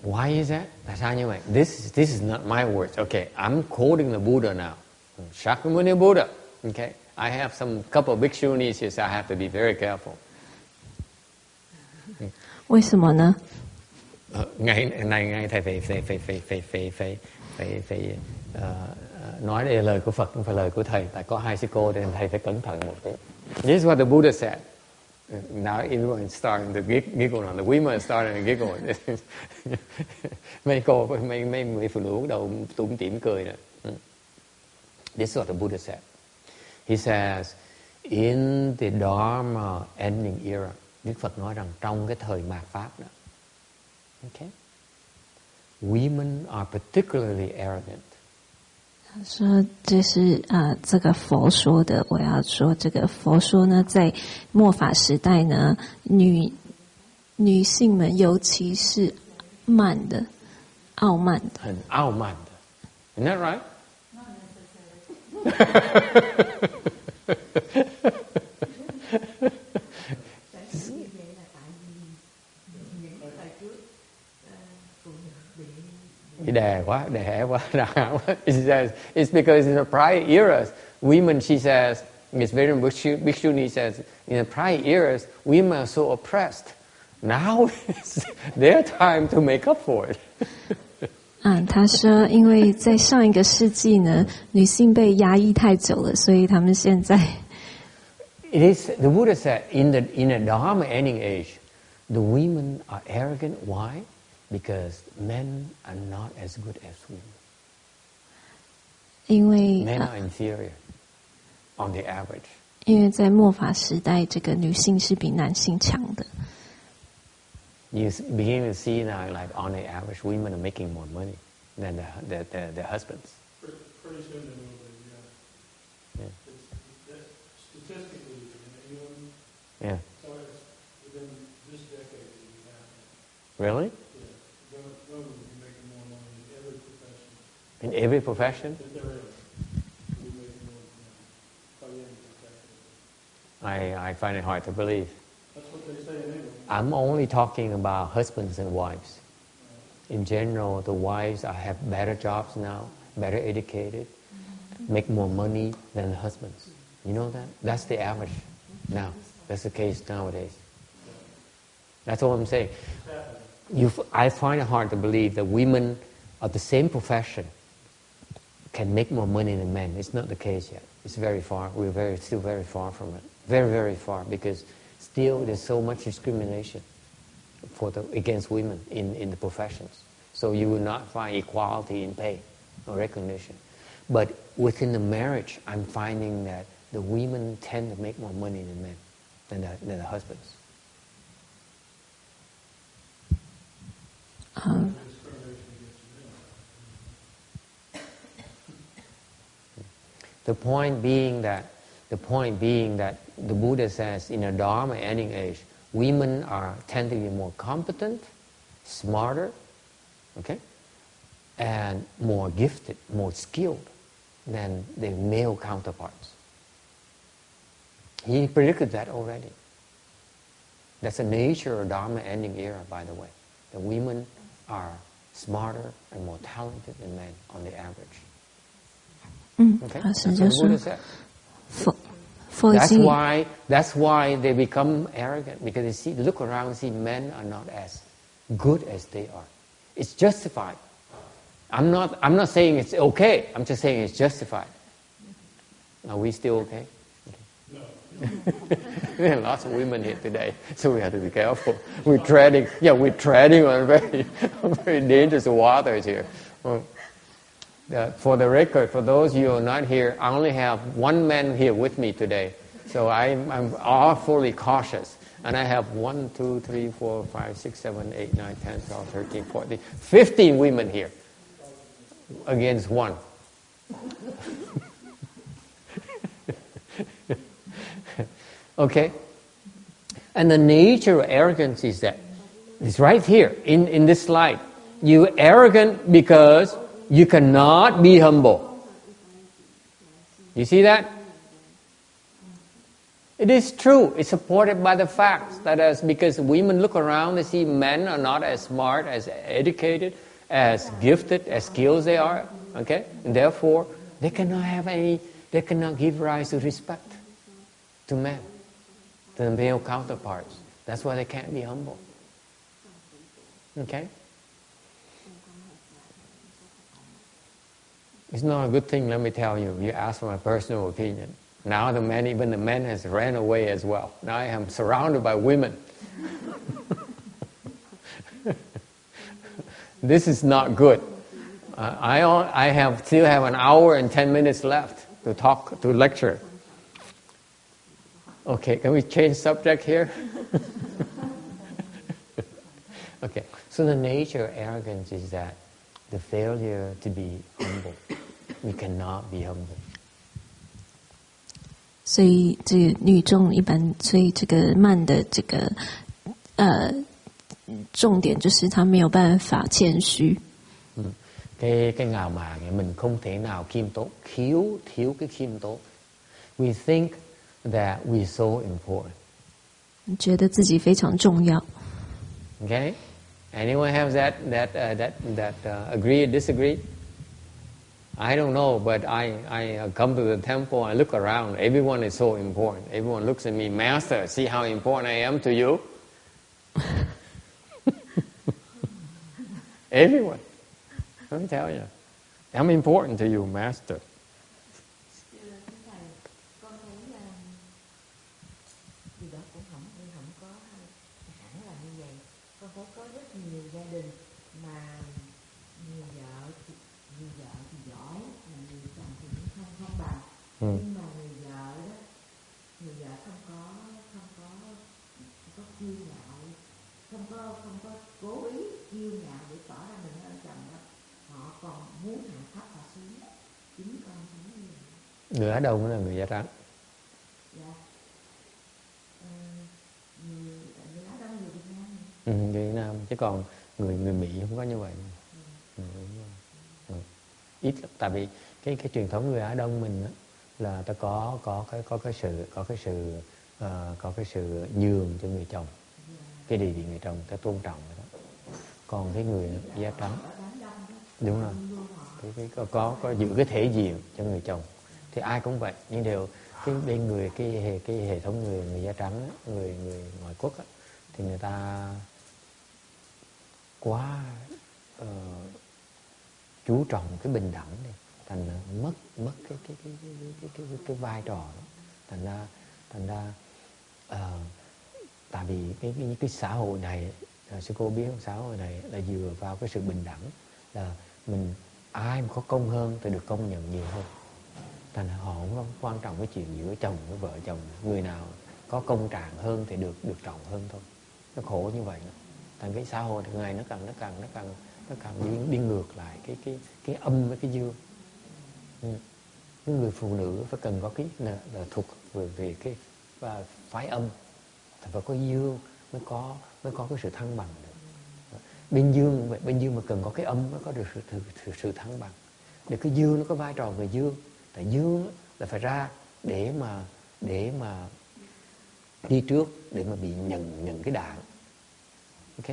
S1: Why is that? Tại sao như vậy? This is not my words. Okay, I'm quoting the Buddha now. Shakyamuni Buddha. Okay, I have some couple of bhikshunis here, so I have to be very careful.
S2: 为什么呢？Ngày
S1: thầy phải nói đây là lời của Phật, không phải lời của thầy. Tại có hai sư cô nên thầy phải cẩn thận một tí. This is what the Buddha said. Now everyone is starting to giggle on. The women are starting to giggle. Mấy phụ nữ bắt đầu tủm tỉm cười rồi. This is what the Buddha said. He says, in the Dharma ending era, Đức Phật nói rằng trong cái thời mạt Pháp đó, okay, women are particularly arrogant.
S2: 他说这是这个佛说的，我要说这个佛说呢，在末法时代呢，女性们尤其是慢的、傲慢的，
S1: 很傲慢的。Isn't that right? Bị đè quá, đè quá. It's because in the prior eras, women, she says, Miss Vedan Bhikshuni says, in the prior eras, women are so oppressed. Now it's their time to make up for it.
S2: 他说，因为在上一个世纪呢，女性被压抑太久了，所以他们现在。
S1: It is the Buddha said in the Dharma ending age, the women are arrogant. Why? Because men are not as good as women.
S2: 因为
S1: men are inferior on the average.
S2: 因为在末法时代，这个女性是比男性强的。
S1: You begin to see now, like on the average, women are making more money than their husbands.
S3: Pretty soon they will be, yeah. Statistically, in England,
S1: yeah.
S3: So it's within this decade it will happen.
S1: Really?
S3: Yeah. Women will be making more money in every profession.
S1: In every profession?
S3: That there is. We'll be making more money by the end of the decade.
S1: I find it hard to believe.
S3: That's what they say in England.
S1: I'm only talking about husbands and wives. In general, the wives have better jobs now, better educated, make more money than the husbands. You know that? That's the average now. That's the case nowadays. That's all I'm saying. I find it hard to believe that women of the same profession can make more money than men. It's not the case yet. It's very far. We're still very far from it. Very, very far, because still there's so much discrimination against women in the professions. So you will not find equality in pay or recognition. But within the marriage, I'm finding that the women tend to make more money than men, than the husbands. The point being that the Buddha says in a Dharma ending age, women tend to be more competent, smarter, okay, and more gifted, more skilled than their male counterparts. He predicted that already. That's the nature of Dharma ending era, by the way. The women are smarter and more talented than men on the average. Okay? That's what the Buddha said. That's why they become arrogant, because they look around and see men are not as good as they are. It's justified. I'm not saying it's okay. I'm just saying it's justified. Are we still okay?
S3: No.
S1: There are lots of women here today, so we have to be careful. We're treading on very dangerous waters here. For the record, for those of you who are not here, I only have one man here with me today. So I'm awfully cautious. And I have 1, 2, 3, 4, 5, 6, 7, 8, 9, 10, 12, 13, 14, 15 women here against one. Okay? And the nature of arrogance is that it's right here in this slide. You're arrogant because you cannot be humble. You see that? It is true. It's supported by the facts. That is because women look around and see men are not as smart, as educated, as gifted, as skilled they are. Okay? And therefore, they cannot give rise to respect to men, to the male counterparts. That's why they can't be humble. Okay? It's not a good thing, let me tell you. You ask for my personal opinion. Now even the men has ran away as well. Now I am surrounded by women. This is not good. I still have an hour and 10 minutes left to lecture. Okay, can we change subject here? Okay, so the nature of arrogance is that the failure to be humble. We cannot be humble.
S2: 所以这个女众一般，所以这个慢的这个重点就是她没有办法谦虚。
S1: cái ngạo mạn, mình không thể nào khiêm tốn, thiếu cái khiêm tốn. We think that we're so important.
S2: 觉得自己非常重要。
S1: Okay, anyone have that agree or disagree? I don't know, but I come to the temple, I look around, everyone is so important. Everyone looks at me, Master, see how important I am to you? Everyone. Let me tell you, I'm important to you, Master.
S4: Con thấy là điều đó cũng không có hẳn là như vậy. Con thấy có rất nhiều gia đình mà người vợ thì giỏi, mà người chồng thì cũng không bằng. Nhưng mà người vợ không có kiêu ngạo, không có cố ý kiêu ngạo để tỏ ra mình hơn chồng đó. Họ còn muốn hạ thấp họ xuống. Chính con thấy như vậy.
S1: Người Á Đông là người da trắng.
S4: Dạ. Người Á Đông, người Việt Nam.
S1: Người Việt Nam, chứ còn người Mỹ không có như vậy. Ít lắm, tại vì cái truyền thống người Á Đông mình á, là ta có cái sự nhường cho người chồng, cái địa vị người chồng ta tôn trọng đó. Còn cái người da trắng, đúng rồi, có giữ cái thể diện cho người chồng, thì ai cũng vậy. Nhưng đều cái bên người cái hệ thống người da trắng á, người ngoại quốc á, thì người ta quá chú trọng cái bình đẳng này, thành mất cái vai trò đó. Thành ra tại vì cái xã hội này, sư cô biết xã hội này là dựa vào cái sự bình đẳng, là mình ai mà có công hơn thì được công nhận nhiều hơn. Thành ra họ không quan trọng cái chuyện giữa chồng với vợ chồng, người nào có công trạng hơn thì được trọng hơn thôi. Nó khổ như vậy đó. Thành cái xã hội ngày nó càng đi ngược lại cái âm với cái dương. Cái người phụ nữ phải cần có cái là thuộc về cái phái âm, phải có dương mới có cái sự thăng bằng được. Bên dương vậy, bên dương mà cần có cái âm mới có được sự thăng bằng. Để cái dương nó có vai trò người dương, tại dương là phải ra để mà đi trước, để mà bị nhận cái đạn. Ok,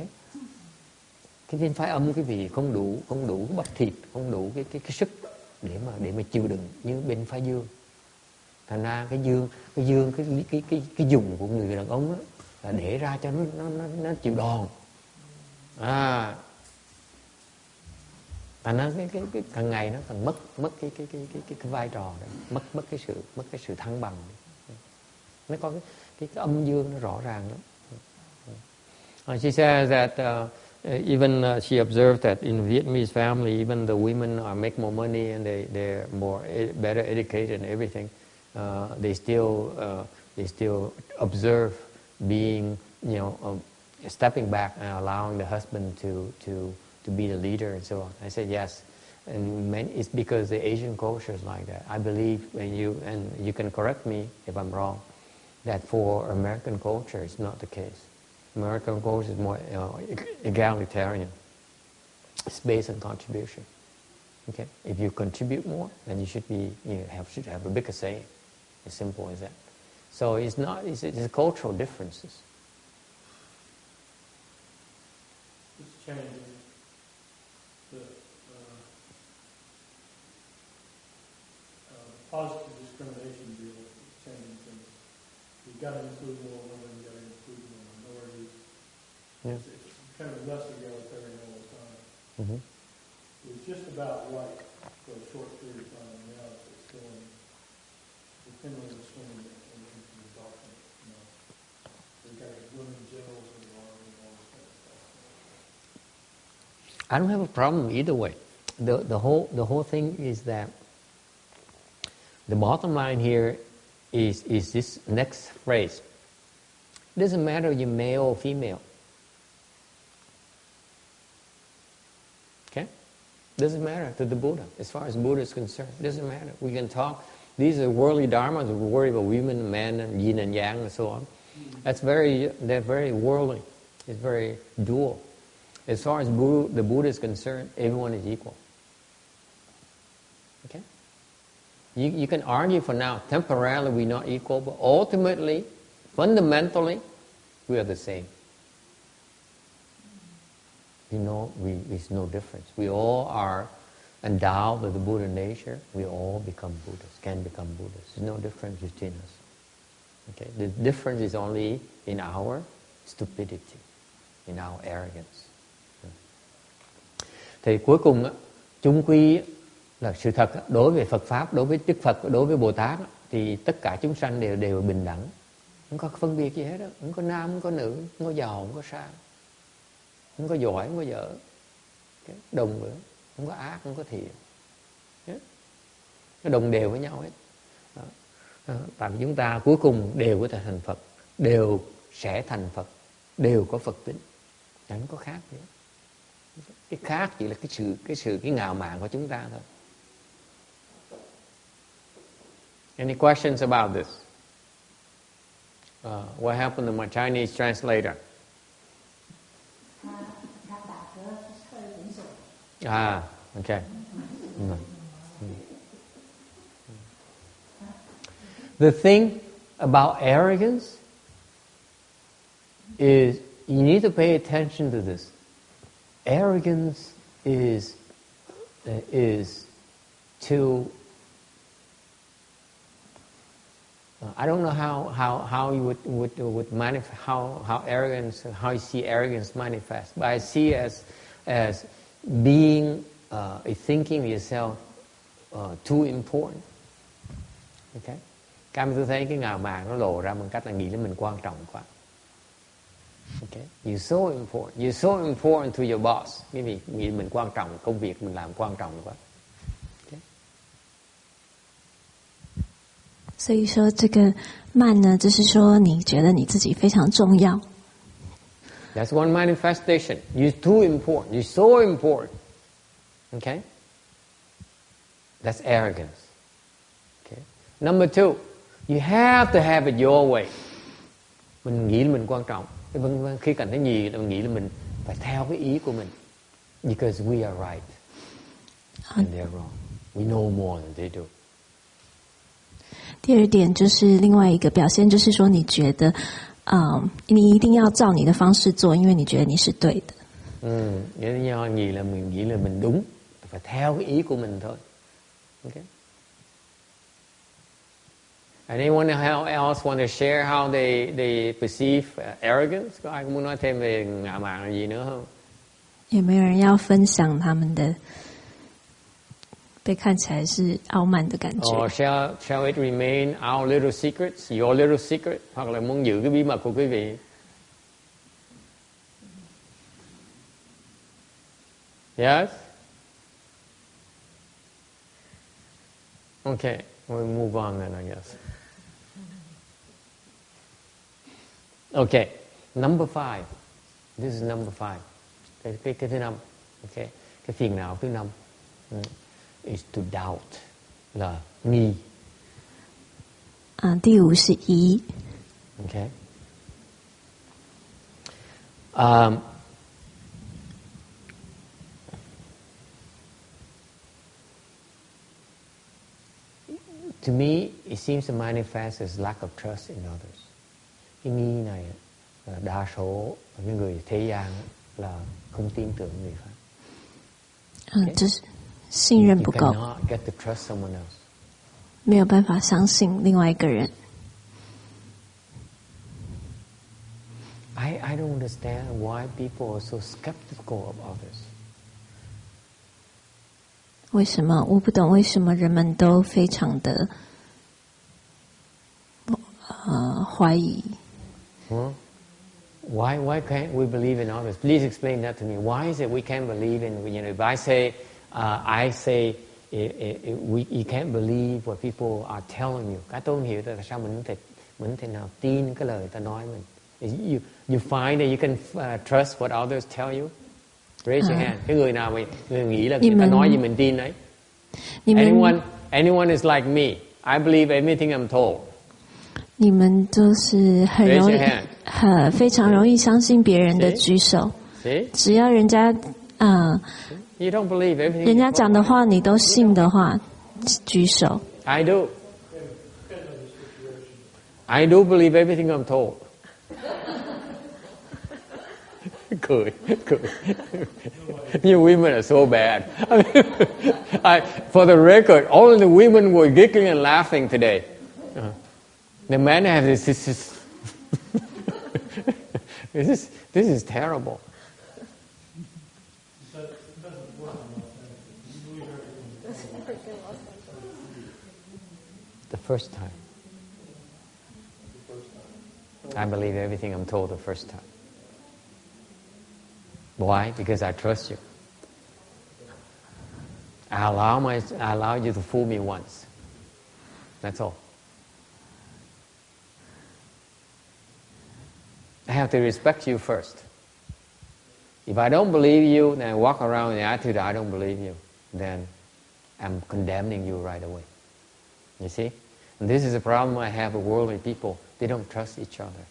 S1: cái bên phái âm cái vị không đủ bắp thịt, không đủ cái sức để mà chịu đựng như bên phái dương. Thành ra cái dùng của người đàn ông đó là để ra cho nó chịu đòn. Thành ra cái càng ngày nó càng mất cái vai trò đó, mất cái sự thăng bằng. Nó có cái âm dương nó rõ ràng lắm. She says that even she observed that in Vietnamese family, even the women make more money and they're better educated and everything. They still observe being, stepping back and allowing the husband to be the leader and so on. I said yes, and it's because the Asian culture is like that. I believe and you can correct me if I'm wrong, that for American culture it's not the case. American culture is more egalitarian. It's based on contribution. Okay, if you contribute more, then you should have a bigger say. As simple as that. So it's cultural differences.
S3: It's changing. The positive discrimination bill is changing things. You've got to include more women, you've got to include more minorities.
S1: Yeah.
S3: It's kind of less egalitarian all the time.
S1: Mm-hmm.
S3: It was just about right for a short period of time. Now it's going, the pendulum is swinging into the darkness. We've got women generals in the army and all this kind of stuff.
S1: I don't have a problem either way. The whole thing is that the bottom line here is this next phrase. It doesn't matter if you're male or female. Okay? Doesn't matter to the Buddha. As far as Buddha is concerned, it doesn't matter. We can talk. These are worldly dharmas. We worry about women, men, and yin and yang, and so on. They're very worldly. It's very dual. As far as the Buddha is concerned, everyone is equal. Okay? You can argue for now, temporarily we're not equal, but ultimately, fundamentally, we are the same. You know, there's no difference. We all are endowed with the Buddha nature. We all become Buddhas, can become Buddhas. There's no difference between us. Okay? The difference is only in our stupidity, in our arrogance. Thì cuối cùng, chung quy là sự thật đối với Phật Pháp, đối với Đức Phật, đối với Bồ Tát thì tất cả chúng sanh đều bình đẳng. Không có phân biệt gì hết đó. Không có nam, không có nữ, không có giàu, không có sang. Không có giỏi, không có dở. Đồng nữa. Không có ác, không có thiện. Nó đồng đều với nhau hết. Tại vì chúng ta cuối cùng đều có thể thành Phật, đều sẽ thành Phật, đều có Phật tính. Chẳng có khác gì. Cái khác chỉ là cái ngạo mạn của chúng ta thôi. Any questions about this? What happened to my Chinese translator? Okay. The thing about arrogance is you need to pay attention to this. Arrogance is to I don't know how you would manifest how arrogance, how you see arrogance manifest, but I see as being thinking yourself too important. Okay? Cái tôi thấy cái ngạo mạn nó lộ ra bằng cách là nghĩ là mình quan trọng quá. Okay? You're so important to your boss. Cái việc nghĩ mình quan trọng, công việc mình làm quan trọng quá.
S2: 所以说这个慢呢，就是说你觉得你自己非常重要。
S1: That's one manifestation. You're too important. You're so important. Okay? That's arrogance. Okay? Number two, you have to have it your way. Mình nghĩ là mình quan trọng. Khi cảm thấy gì mình nghĩ là mình phải theo cái ý của mình. Because we are right. And they're wrong. We know more than they do.
S2: 第二點就是另外一個表現，就是說你覺得，你一定要照你的方式做，因為你覺得你是對的。
S1: do gì là mình nghĩ là mình đúng, phải theo cái ý của mình thôi. Okay. Anyone else want to share how they perceive arrogance? Có ai muốn nói thêm về ngạo mạn là gì nữa không?
S2: 有沒有人要分享他們的？被看起來是傲慢的感覺。
S1: Or shall it remain our little secrets, your little secret, hoặc là muốn giữ cái bí mật của quý vị? Yes? Okay, we'll move on then, I guess. Okay, number 5. This is number 5. Cái thứ 5. Okay, cái phiền não thứ 5. Is to doubt, là nghi.
S2: 第5是疑。
S1: Okay. To me, it seems to manifest as lack of trust in others. Cái nghi này là đa số những người thế gian là không tin tưởng người khác. Okay?
S2: 就是信任不夠，沒有辦法相信另外一個人。
S1: I don't understand why people are so skeptical of others.
S2: 為什麼？我不懂為什麼人們都非常的懷疑。
S1: Why can't we believe in others? Please explain that to me. Why is it we can't believe in? If I say you can't believe what people are telling you. Cái tôi không hiểu là sao mình không thể nào tin cái lời người ta nói mình. You find that you can trust what others tell you. Raise your hand. Cái người nào người nghĩ là người ta nói gì mình tin đấy. Anyone is like me. I believe everything I'm told.
S2: 你們就是非常容易相信別人的舉手。只要人家
S1: You don't believe everything.
S2: 人家講的話你都信的話，举手。
S1: I do. I do believe everything I'm told. Cười. You women are so bad. For the record, all the women were giggling and laughing today. The men have this. This is terrible. The first time. I believe everything I'm told the first time. Why? Because I trust you. I allow you to fool me once. That's all. I have to respect you first. If I don't believe you, then I walk around with the attitude I don't believe you, then I'm condemning you right away. You see? And this is a problem I have with worldly people. They don't trust each other.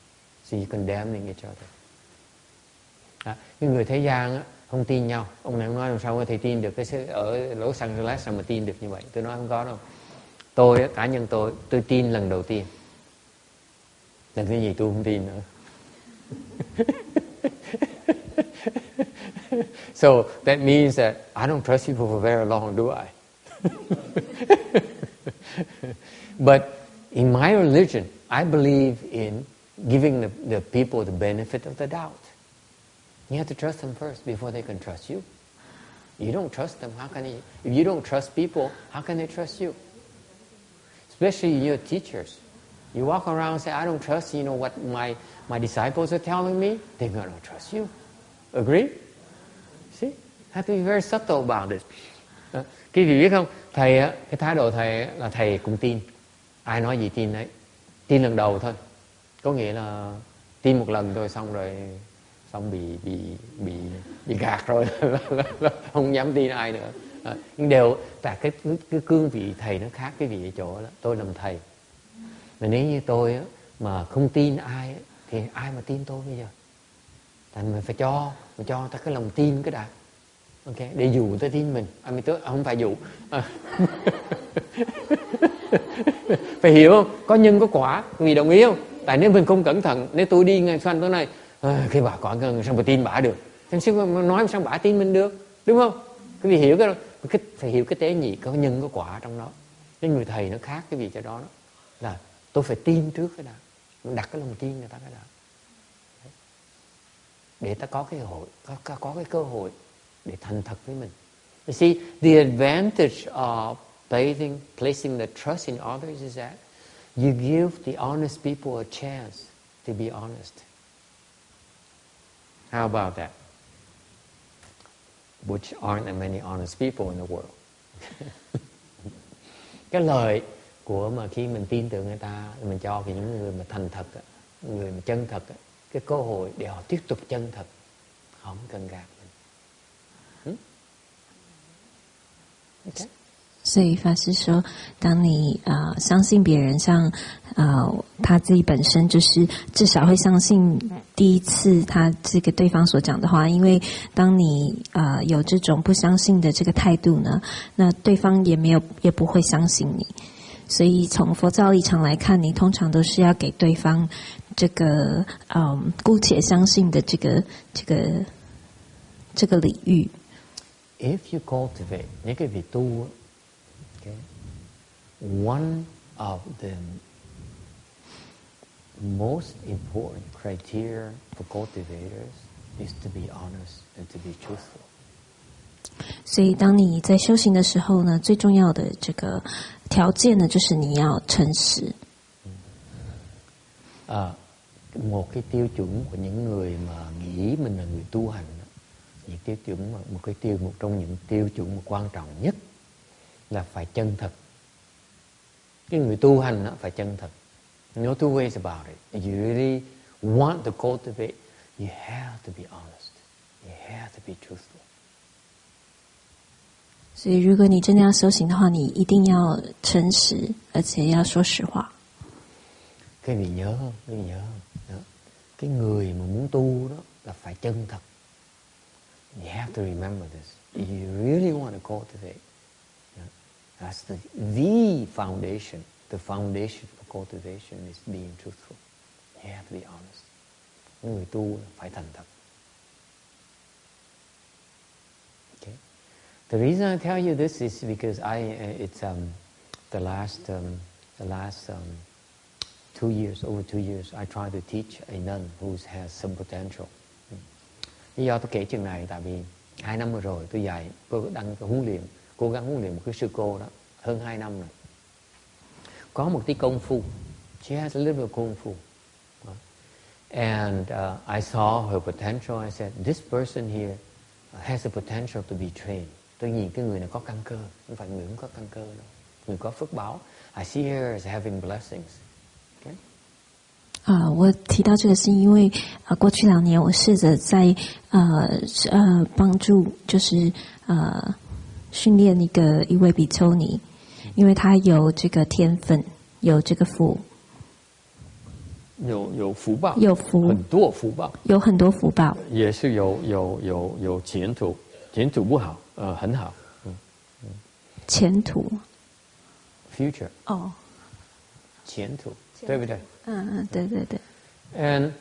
S1: So you're condemning each other. Cái người thế gian á, không tin nhau. Ông này nói làm sao có thể tin được cái ở lỗ xăng lát sao mà tin được như vậy. Tôi nói không có đâu. Tôi á, cá nhân tôi tin lần đầu tiên. Lần thứ gì tôi không tin nữa. So that means that I don't trust you for very long, do I? But in my religion, I believe in giving the people the benefit of the doubt. You have to trust them first before they can trust you. You don't trust them, how can you? If you don't trust people, how can they trust you? Especially your teachers. You walk around and say, I don't trust, what my disciples are telling me, they're going to trust you. Agree? See? Have to be very subtle about it. Quý vị biết không, thầy á, cái thái độ thầy là thầy cũng tin. Ai nói gì tin đấy. Tin lần đầu thôi. Có nghĩa là tin một lần thôi xong bị gạt rồi. Không dám tin ai nữa. Nhưng đều tại cái cương vị thầy nó khác cái vị ở chỗ đó. Tôi làm thầy. Mà nếu như tôi á, mà không tin ai á, thì ai mà tin tôi bây giờ? Thành mình phải cho ta cái lòng tin cái đã. Ok, để dụ người ta tin mình. Không phải dụ. Phải hiểu không? Có nhân có quả. Quý vị đồng ý không? Tại nếu mình không cẩn thận, nếu tôi đi ngang xoanh tối nay, cái bà quả sao mà tin bả được? Nói sao bả tin mình được? Đúng không? Quý vị hiểu cái phải hiểu cái tế nhị, có nhân có quả trong đó. Cái người thầy nó khác cái vị cho đó. Là tôi phải tin trước cái đã. Đặt cái lòng tin người ta cái đã. Để ta có cái hội, có cái cơ hội để thành thật với mình. You see, the advantage of placing the trust in others is that you give the honest people a chance to be honest. How about that? Which aren't many honest people in the world. Cái lời của mà khi mình tin tưởng người ta, mình cho những người mà thành thật, người mà chân thật, cái cơ hội để họ tiếp tục chân thật, họ không cần gạt mình. Okay.
S2: 所以法师说，当你相信别人，像他自己本身就是至少会相信第一次他这个对方所讲的话，因为当你有这种不相信的这个态度呢，那对方也不会相信你。所以从佛教立场来看，你通常都是要给对方这个姑且相信的这个礼遇。
S1: If you cultivate, những cái vị tu, okay, one of the most important criteria for cultivators is to be honest and to be truthful.
S2: 所以当你在修行的时候呢，最重要的这个条件呢，就是你要诚实。
S1: Một cái tiêu chuẩn của những người mà nghĩ mình là người tu hành, những tiêu chuẩn một trong những tiêu chuẩn quan trọng nhất là phải chân thật. Cái người tu hành đó phải chân thật. No two ways about it. If you really want to cultivate, you have to be honest. You have to be truthful.
S2: 所以如果你真的要修行的话，你一定要诚实，而且要说实话。
S1: Cái vị nhớ không? Cái vị nhớ không? Đó. Cái người mà muốn tu đó là phải chân thật. You have to remember this. If you really want to cultivate, That's the foundation. The foundation for cultivation is being truthful. You have to be honest. Người tu phải thành thật. Okay. The reason I tell you this is because it's the last 2 years, over 2 years, I try to teach a nun who has some potential. Lý do tôi kể chuyện này tại vì 2 năm vừa rồi tôi dạy, tôi đang cố gắng huấn luyện một cái sư cô đó hơn 2 năm rồi. Có một tí công phu. She has a little bit of công phu. And I saw her potential. I said, this person here has the potential to be trained. Tôi nhìn cái người này có căn cơ, không phải người không có căn cơ đâu. Người có phước báo. I see her as having blessings. Okay?
S2: 我提到这个是因为过去2年我试着在帮助，就是训练一位比丘尼，因为他有这个天分，有这个福。
S1: 有福报，
S2: 有福，
S1: 很多福报，
S2: 有很多福报，
S1: 也是有前途，前途不好，很好，
S2: 前途
S1: ，future，
S2: 哦，
S1: 前途，对不对？
S2: 对对对。
S1: And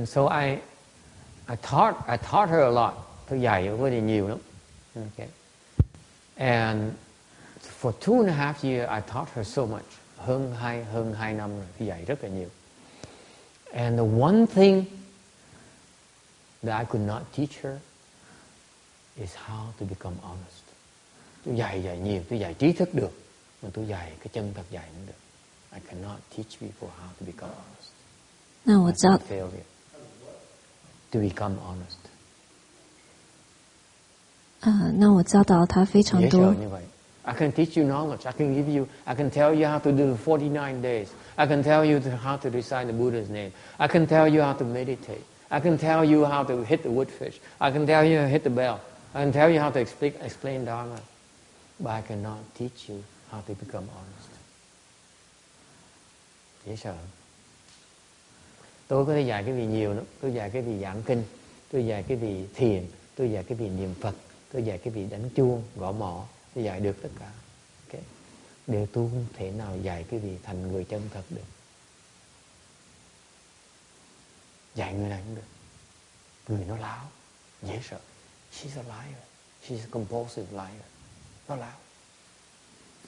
S1: so I taught her a lot. Tôi dạy rất là nhiều lắm. Okay. And for 2.5 years I taught her so much. Hơn hai năm rồi, tôi dạy rất là nhiều. And the one thing that I could not teach her is how to become honest. Tôi dạy nhiều, tôi dạy trí thức được, mà tôi dạy cái chân thật dạy không được. I cannot teach people how to become honest.
S2: 那我知道
S1: failure to become honest.
S2: 那我教导他非常多。
S1: như vậy. I can teach you knowledge. I can tell you how to do the 49 days. I can tell you how to recite the Buddha's name. I can tell you how to meditate. I can tell you how to hit the woodfish. I can tell you how to hit the bell. I can tell you how to explain Dharma. But I cannot teach you how to become honest. Dễ sợ. Tôi có thể dạy cái gì nhiều lắm. Tôi dạy cái gì giảng kinh. Tôi dạy cái gì thiền. Tôi dạy cái gì niệm Phật. Tôi dạy cái gì đánh chuông, gõ mõ. Tôi dạy được tất cả. Okay. Đều tôi không thể nào dạy cái gì thành người chân thật được. Dạy người này không được. Người nó láo, dễ sợ. She's a liar. She's a compulsive liar. Nó láo.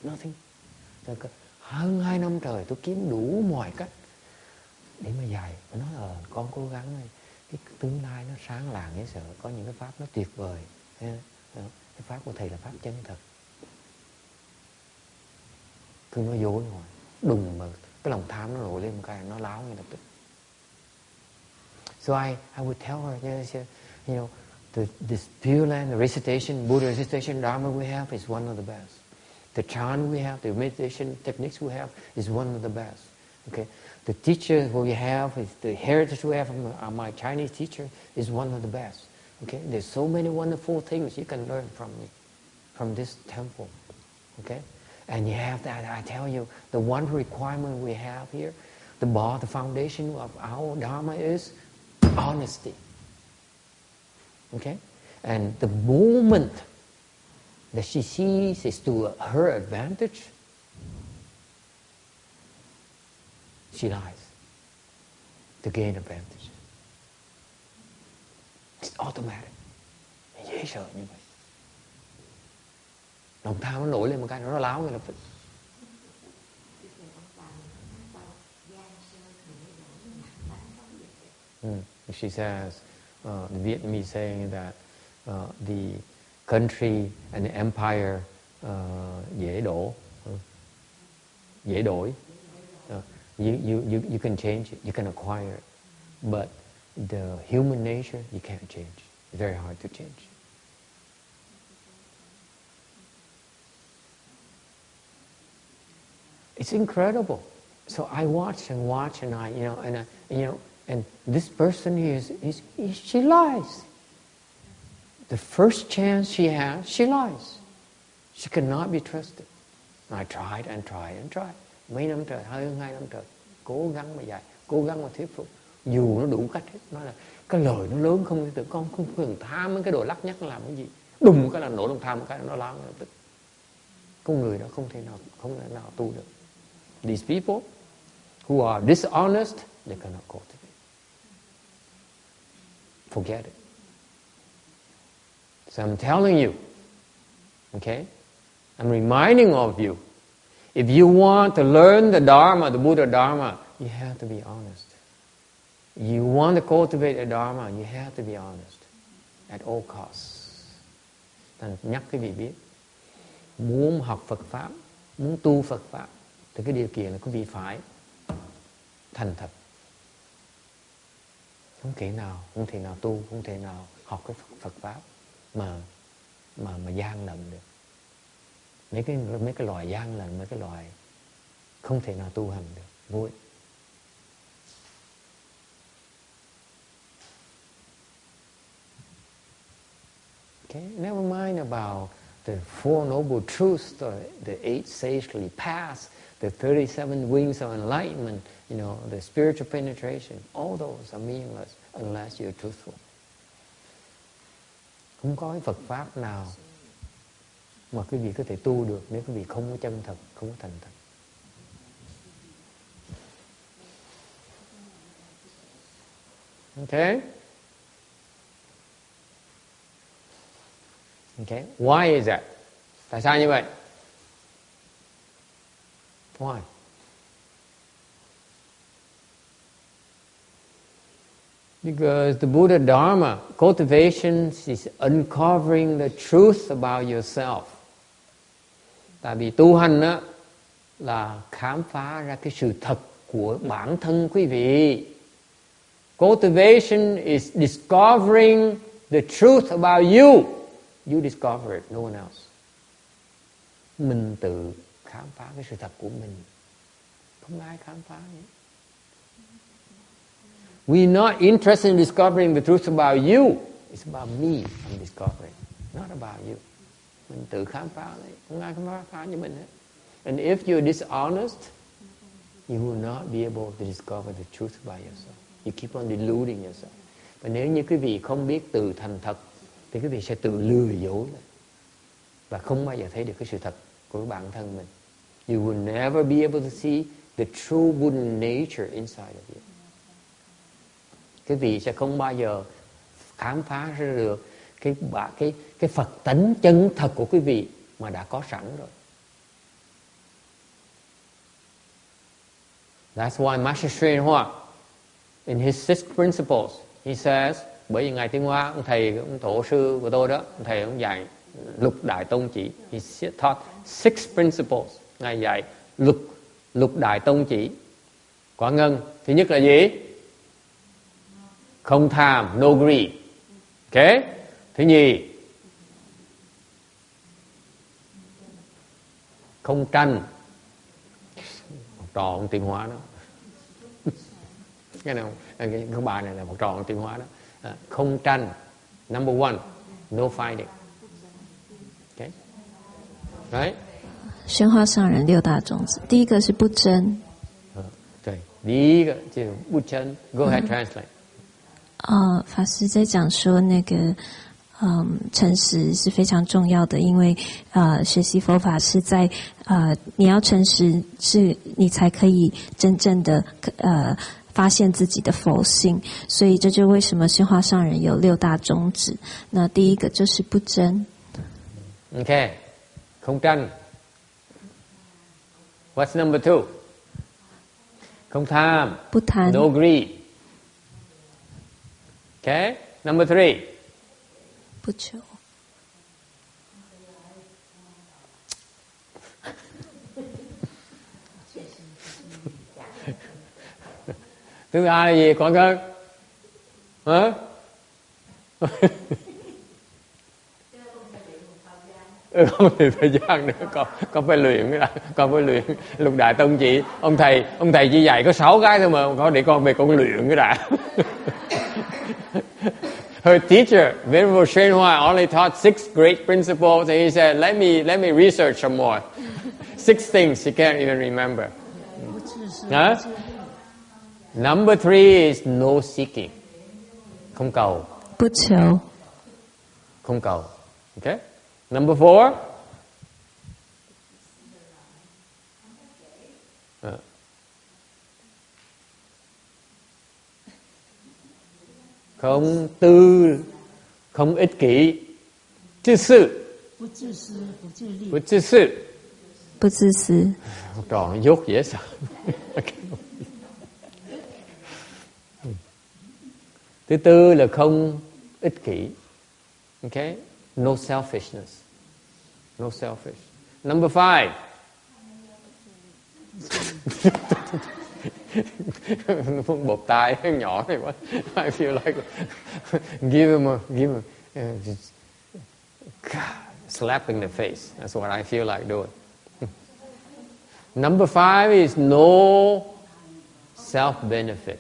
S1: Nothing. Hơn 2 năm trời tôi kiếm đủ mọi cách để mà dạy. Tôi nói con cố gắng này. Cái tương lai nó sáng lạng dễ sợ. Có những cái pháp nó tuyệt vời. Cái pháp của thầy là pháp chân thật. Cứ nói dối hoài. Đùng mà cái lòng tham nó nổi lên một cái nó láo ngay lập tức. So I would tell her, you know, this Pureland, the recitation, Buddha recitation Dharma we have is one of the best. The chant we have, the meditation techniques we have is one of the best. Okay, the teachers we have, is the heritage we have from my Chinese teacher is one of the best. Okay, there's so many wonderful things you can learn from me, from this temple. Okay, and you have that. I tell you, the one requirement we have here, the foundation of our Dharma is honesty. Okay, and the moment that she sees is to her advantage, she lies to gain advantage. It's automatic. Dễ sợ như vậy. Lòng tham nó nổi lên một cái nó láo ngay lập tức. She says, the Vietnamese saying that the country and the empire dễ đổ, dễ đổi. You can change it, you can acquire it, but the human nature you can't change. It's very hard to change. It's incredible. So I watch and and this person she lies. The first chance she has, she lies. She cannot be trusted. I tried and tried and tried. Mấy năm trời, hơn 2 năm trời, cố gắng mà dạy, cố gắng mà thuyết phục. Dù nó đủ cách hết, nói là cái lời nó lớn không, tự con không cần tham mấy cái đồ lắc nhắc nó làm cái gì. Đùng cái là nổ lòng tham một cái nó lao ngay lập tức. Con người đó không thể nào tu được. These people who are dishonest, they cannot cultivate. Forget it. So I'm telling you, okay? I'm reminding all of you, if you want to learn the Dharma, the Buddha Dharma, you have to be honest. You want to cultivate the Dharma, you have to be honest at all costs. Thành nhắc quý vị biết, muốn học Phật Pháp, muốn tu Phật Pháp, thì cái điều kiện là quý vị phải thành thật. Không thể nào tu, không thể nào học cái Phật Pháp mà gian lận được. Mấy cái loài gian lận, mấy cái loài không thể nào tu hành được, vui. Okay, never mind about the Four Noble Truths, the Eight Sagely Paths, the 37 Wings of Enlightenment, the spiritual penetration. All those are meaningless unless you're truthful. Không có cái Phật Pháp nào mà quý vị có thể tu được nếu quý vị không có chân thật, không có thành thật. Okay? Okay? Why is that? Tại sao như vậy? Why? Because the Buddha Dharma, cultivation is uncovering the truth about yourself. Tại vì tu hành á, là khám phá ra cái sự thật của bản thân quý vị. Cultivation is discovering the truth about you. You discover it, no one else. Mình tự khám phá cái sự thật của mình. Không ai khám phá nữa. We're not interested in discovering the truth about you. It's about me I'm discovering, not about you. Mình tự khám phá đấy, không ai khám phá như mình hết. And if you're dishonest, you will not be able to discover the truth about yourself. You keep on deluding yourself. Và nếu như quý vị không biết tự thành thật, thì quý vị sẽ tự lừa dối và không bao giờ thấy được cái sự thật của bản thân mình. You will never be able to see the true Buddha nature inside of you. Quý vị sẽ không bao giờ khám phá ra được cái Phật tánh chân thật của quý vị mà đã có sẵn rồi. That's why Master Sri Hoa, in his 6 principles, he says, bởi vì Ngài Tiến Hóa, ông thầy, ông tổ sư của tôi đó, ông thầy ông dạy lục đại tông chỉ. He taught 6 principles. Ngài dạy lục đại tông chỉ. Quả ngân, thứ nhất là gì? Không tham, no greed. Ok? Thứ nhì, không tranh. Một trò ông Tiến Hóa đó. Cái bài này là một trò ông Tiến Hóa đó. Không tranh. Number 1, no fighting. Okay? Right?
S2: 宣化上人6大种子，第一个是不争。
S1: 对，第一个就是不争。Go ahead, translate.
S2: 法师在讲说那个诚实是非常重要的，因为学习佛法是在你要诚实，是你才可以真正的发现自己的佛性，所以这就为什么宣化上人有6大宗旨。那第一个就是不争。
S1: Okay, không tranh. What's number 2? Không tham.
S2: 不贪。
S1: No greed. Okay, number 3.
S2: 不求。
S1: Thứ ba là gì con ơi? Hả? Không thì thời gian nữa, con phải luyện cái đã, con phải luyện lục đại tông chỉ. Ông thầy chỉ dạy có 6 cái thôi mà, con để con về con luyện cái đã. Her teacher, Venerable Shen Hoa, only taught 6 great principles, and he said, "Let me research some more." 6 things she can't even remember. Huh? Number 3 is no seeking. Không cầu.
S2: 不求。
S1: Không cầu. Okay? Number 4. không tư, không ích kỷ. Tự sự. Bất tự sự.
S2: Bất tự私.
S1: Tròn dốt dễ sợ. Thứ tư là không ích kỷ. Okay? No selfishness. No selfish. Number 5. Bột tai nhỏ này quá. I feel like give him slapping the face. That's what I feel like doing. Number 5 is no self-benefit.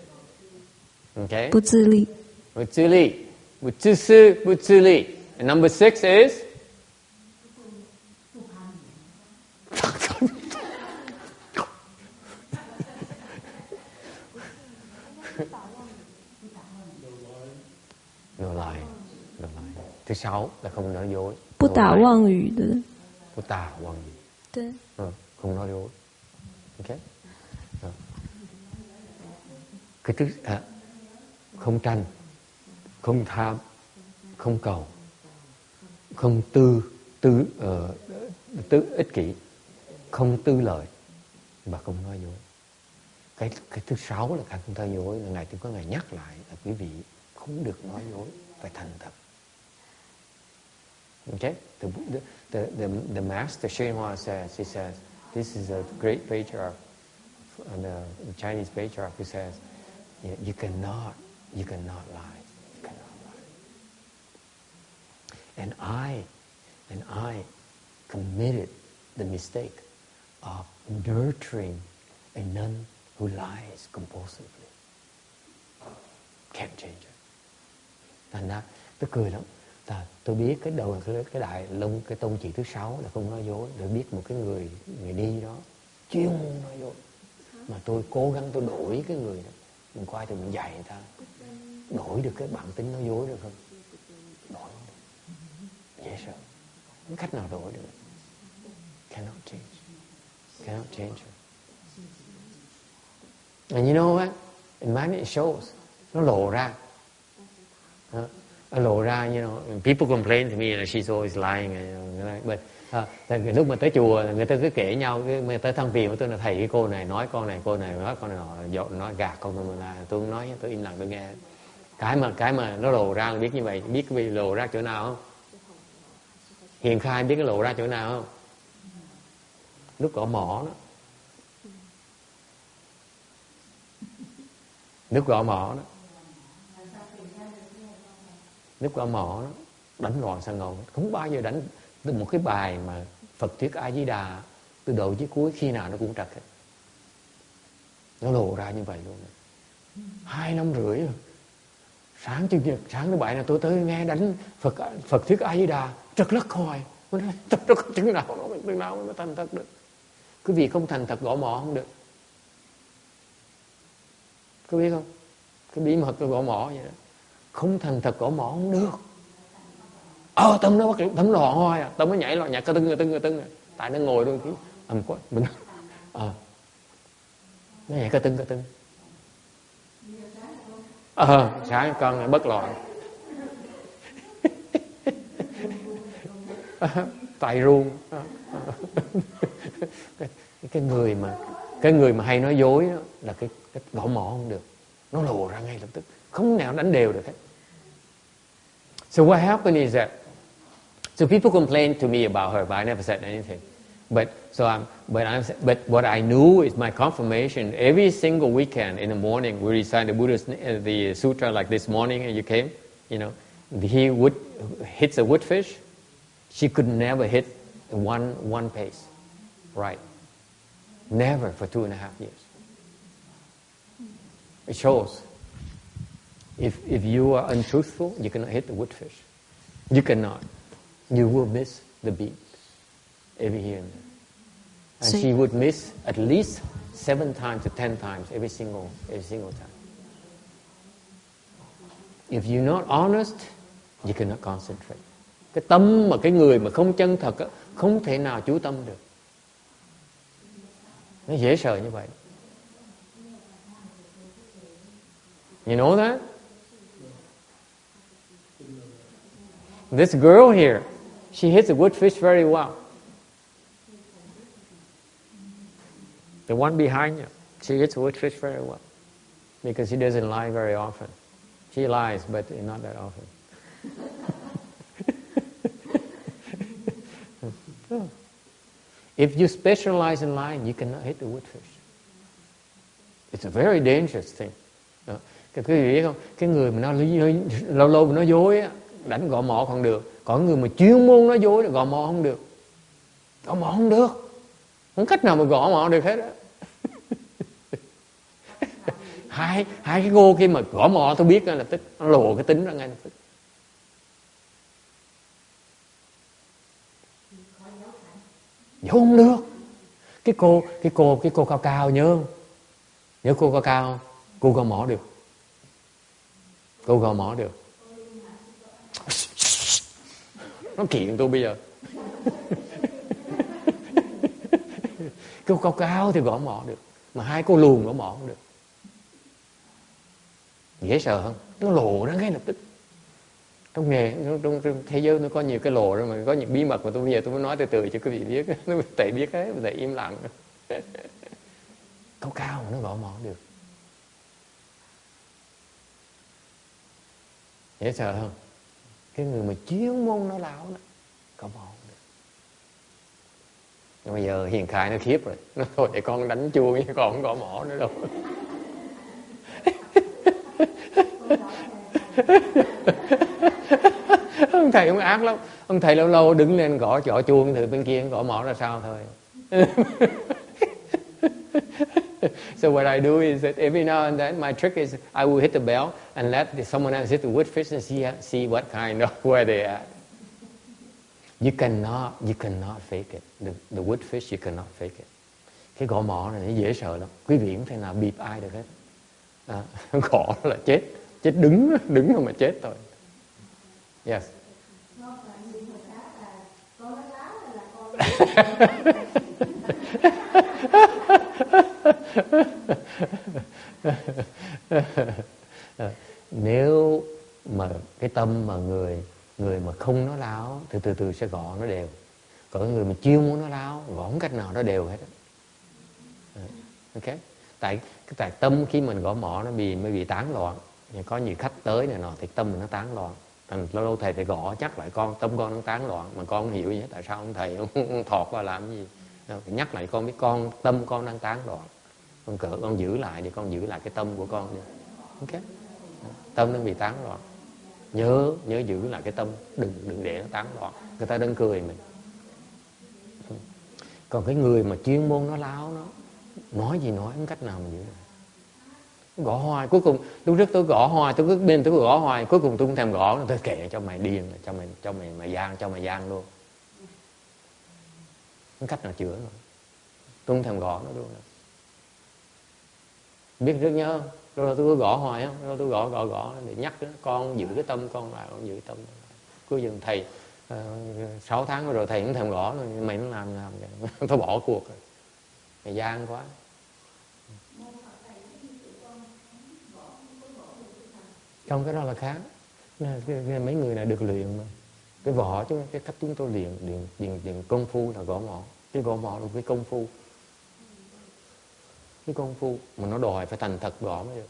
S1: Okay?
S2: 不自利.
S1: 不自利. 不自私, 不自利. And number 6 is? No lying. No lying. Thứ 6 là không nói dối.
S2: 不打妄语的.
S1: 不打妄语.
S2: 对.
S1: Không nói dối. Okay? Cái thứ không tranh, không tham, không cầu, không tư ích kỷ, không tư lợi và không nói dối. Cái thứ 6 là không nói dối, là Ngài có Ngài nhắc lại là quý vị không được nói dối, phải thành thật. Okay? The master Shenhua says, he says, this is a great patriarch, and the Chinese patriarch who says, you cannot lie. You cannot lie. And I committed the mistake of nurturing a nun who lies compulsively. Can't change it. Thành ra tôi cười lắm. Tôi biết cái đại lông cái tông chỉ thứ 6 là không nói dối. Tôi biết một cái người đi đó chuyên nói dối, mà tôi cố gắng tôi đổi cái người đó. Mình qua thì mình dạy người ta đổi được cái bản tính nói dối được không? Đổi không được. Dễ sợ. Không cách nào đổi được. Cannot change it. And you know what? In many it shows. Nó lộ ra. Nó lộ ra, you know, people complain to me that she's always lying. But lúc mà tới chùa người ta cứ kể nhau, người ta than phiền của tôi là thầy cái cô này nói con này nói con này nói gạt con là tôi không nói, tôi im lặng tôi nghe. Cái mà nó lộ ra là biết như vậy. Biết cái lộ ra chỗ nào không? Hiền khai biết cái lộ ra chỗ nào không? Lúc gõ mỏ đó. Lúc gõ mỏ đó. Lúc gõ mỏ đó. Đánh loạn sang ngầu. Không bao giờ đánh một cái bài mà Phật thuyết A Di Đà từ đầu chí cuối khi nào nó cũng trật hết. Nó lộ ra như vậy luôn. 2 năm rưỡi rồi. Sáng Chủ nhật, sáng thứ Bảy là tôi tới nghe đánh Phật thuyết A Di Đà trật lất hoài. Nó nói chừng nào nó mới thành thật được. Quý vị không thành thật gõ mỏ không được. Có biết không? Cái bí mật của gõ mỏ vậy đó. Không thành thật gõ mỏ không được. Tâm nó bắt Tâm lò hoài à. Tâm nó nhảy lò nhạc cơ tưng. Tại nó ngồi đôi khi quá mình nó nhảy cơ tưng. Sáng con này bất loạn. Tay run. Cái người mà hay nói dối đó, là cái gõ mỏ không được. Nó lộ ra ngay lập tức. Không nào đánh đều được hết. So what happened is that, so people complained to me about her, but I never said anything. But what I knew is my confirmation. Every single weekend in the morning, we recite the Buddha's the sutra like this morning, and you came. You know, he hits a woodfish. She could never hit one pace, right? Never for 2.5 years. It shows. If you are untruthful, you cannot hit the woodfish. You cannot. You will miss the beat every here and there. And she would miss at least 7 times to 10 times every single time. If you're not honest, you cannot concentrate. Cái tâm mà cái người mà không chân thật á, không thể nào chú tâm được. Nó dễ sợ như vậy. You know that? This girl here, she hits the wood fish very well. The one behind you, she hits the wood fish very well. Because she doesn't lie very often. She lies, but not that often. If you specialize in lying, you cannot hit the wood fish. It's a very dangerous thing. Đó. Quý vị biết không? Cái người mà nó lâu lâu mà nó dối á, đánh gõ mỏ còn được. Còn người mà chuyên môn nó dối, gõ mỏ không được. Gõ mỏ không được. Không cách nào mà gõ mỏ được hết á. Hai cái cô kia mà gõ mỏ tôi biết là tức nó lộ cái tính ra ngay lập tức. Giấu không được. Cái cô cao cao nhớ cô cao cao, cô gõ mỏ được. Cô gõ mỏ được. Nó kiện tôi bây giờ. Cô cao cao thì gõ mỏ được, mà hai cô lùn gõ mỏ không được. Dễ sợ không? Nó lộ ra ngay lập tức. Trong nghề, trong thế giới nó có nhiều cái lộ rồi, mà có những bí mật mà tôi bây giờ tôi mới nói từ từ cho quý vị biết. Nó thầy biết hết, thầy im lặng. Cao cao mà nó gõ mỏ được. Dễ sợ không? Cái người mà chuyên môn nó láo đó, gõ mỏ không được. Nhưng bây giờ hiền khai nó khiếp rồi. Nó thôi để con đánh chuông, con không gõ mỏ nữa đâu. Ông thầy ông ác lắm. Ông thầy lâu lâu đứng lên gõ chuông từ bên kia gõ mỏ ra sao thôi. So what I do is that every now and then my trick is I will hit the bell and let someone else hit the wood fish and see what kind of where they at. You cannot fake it. The wood fish you cannot fake it. Cái gõ mỏ này nó dễ sợ lắm. Quý vị không thể nào bịp ai được hết. Gõ là chết đứng thôi mà chết thôi. Yes. Nếu mà cái tâm mà người mà không nói láo thì từ từ sẽ gõ nó đều. Còn người mà chuyên muốn nói láo gõ không cách nào nó đều hết. Ok. Tại tâm khi mình gõ mỏ nó mới bị tán loạn. Có nhiều khách tới này nọ thì tâm mình nó tán loạn. Thành lâu lâu thầy phải gõ chắc lại tâm con nó tán loạn mà con không hiểu gì hết. Tại sao ông thầy ông thọt qua làm cái gì? Nhắc lại con biết tâm con đang tán loạn. Con giữ lại để con giữ lại cái tâm của con. Ok. Tâm nó bị tán loạn. Nhớ giữ lại cái tâm, đừng để nó tán loạn. Người ta đang cười mình. Còn cái người mà chuyên môn nó láo nó nói gì nói không cách nào mà giữ được. Gõ hoài, cuối cùng lúc trước tôi gõ hoài, tôi cứ bên tôi gõ hoài, cuối cùng tôi không thèm gõ, tôi kệ cho mày điên, cho mày gian luôn. Không cách nào chữa rồi. Tôi không thèm gõ nó luôn. Biết rất nhớ không? Rồi tôi cứ gõ hoài không? Rồi tôi gõ để nhắc đó. Con giữ cái tâm con lại, con giữ tâm lại. Cuối cùng thầy 6 tháng rồi thầy không thèm gõ rồi, mày nó làm tôi bỏ cuộc rồi. Mày gian quá. Không, cái đó là khác. Mấy người này được luyện mà. Cái võ chứ cái cách chúng tôi luyện công phu là gõ mỏ. Cái gõ mỏ là cái công phu. Cái công phu mà nó đòi phải thành thật gõ mới được.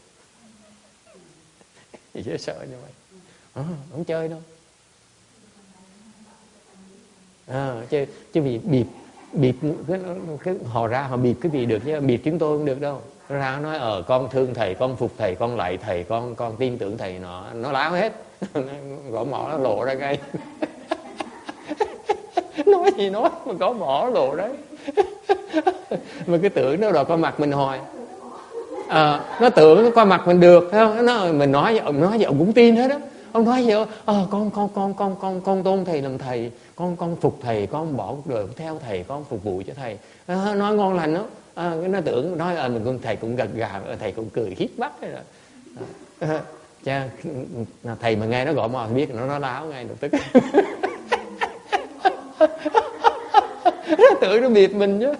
S1: Dễ sợ như vậy. Không chơi đâu. Chứ vì bịp cái họ ra họ bịp cái gì được chứ bịp chúng tôi không được đâu. Nó ra nói con thương thầy, con phục thầy, con lạy thầy, con tin tưởng thầy, nó láo hết. Gõ mỏ nó lộ ra ngay. Nói gì nói mà gõ mỏ lộ đấy. Mà cái tưởng nó rồi qua mặt mình hoài. Nó tưởng nó qua mặt mình được không? Mình nói vậy ông cũng tin hết đó. Ông nói vậy con tôn thầy làm thầy, con phục thầy, con bỏ cuộc đời theo thầy, con phục vụ cho thầy. Nói ngon lành đó. Nó tưởng nói mình thầy cũng gật gà, thầy cũng cười khít mắt rồi. Thầy mà nghe nó gọi mò biết nó láo ngay lập tức. Nó tưởng nó bịp mình chứ.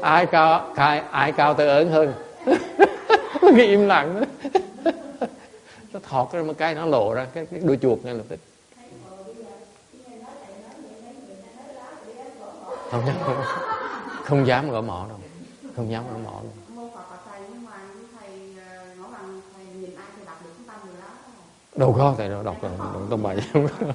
S1: Ai cao tự ớn hơn. Nó im lặng đó. Nó thọt ra một cái nó lộ ra cái đuôi chuột ngay lập tức. Không dám gõ mỏ đâu, không dám gõ mỏ đâu. Đâu có thầy đâu đọc rồi, đọc tông bài không có.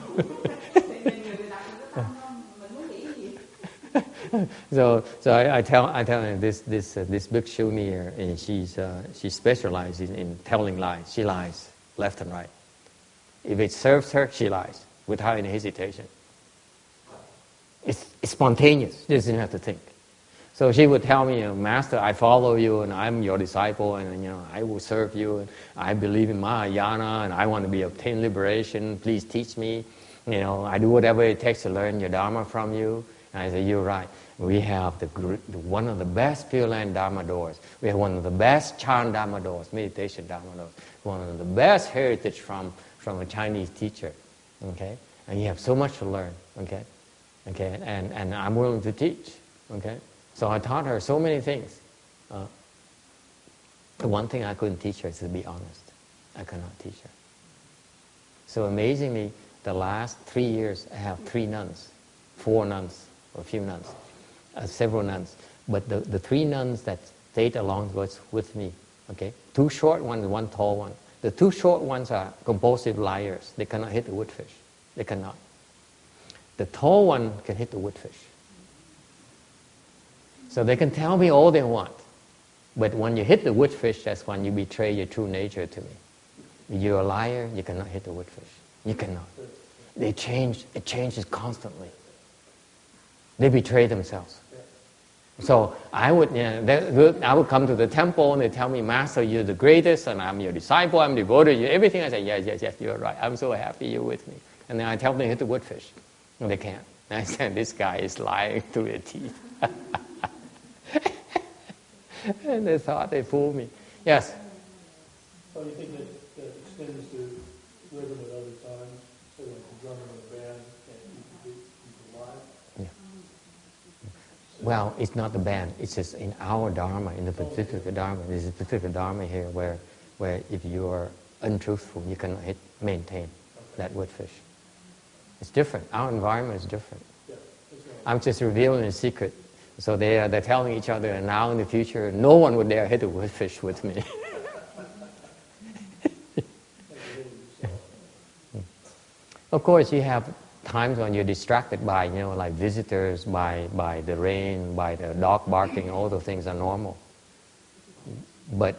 S1: So I tell her this bhikshuni here, and she specializes in telling lies. She lies left and right. If it serves her, she lies without any hesitation. It's spontaneous. She doesn't have to think. So she would tell me, Master, I follow you, and I'm your disciple, and I will serve you, and I believe in Mahayana, and I want to obtain liberation. Please teach me. I do whatever it takes to learn your Dharma from you. And I say, you're right. We have one of the best Pureland Dharma doors. We have one of the best Chan Dharma doors, meditation Dharma doors. One of the best heritage from a Chinese teacher. Okay, and you have so much to learn. Okay, and I'm willing to teach. Okay, so I taught her so many things. The one thing I couldn't teach her is to be honest. I cannot teach her. So amazingly, the last 3 years, I have 3 nuns, 4 nuns, or a few nuns, several nuns. But the 3 nuns that stayed along with me, okay, 2 short ones, 1 tall one. The 2 short ones are compulsive liars. They cannot hit the woodfish. They cannot. The tall one can hit the woodfish. So they can tell me all they want. But when you hit the woodfish, that's when you betray your true nature to me. If you're a liar, you cannot hit the woodfish. You cannot. They change. It changes constantly. They betray themselves. So I would come to the temple and they tell me, Master, you're the greatest, and I'm your disciple, I'm devoted to you. Everything I say, yes, you're right. I'm so happy you're with me. And then I tell them to hit the woodfish. And they can't. And I said, this guy is lying through their teeth. And they thought they fooled me. Yes?
S3: So you think that extends to living at other times? So like the drummer in a band can't keep people alive?
S1: Yeah. Well, it's not the band. It's just in our Dharma, in the particular Dharma. There's a particular Dharma here where if you are untruthful, you cannot maintain that woodfish. It's different. Our environment is different.
S3: Yeah,
S1: I'm just revealing a secret. So they're telling each other, and now in the future, no one would dare hit a woodfish with me. Of course, you have times when you're distracted by, like visitors, by the rain, by the dog barking. All those things are normal. But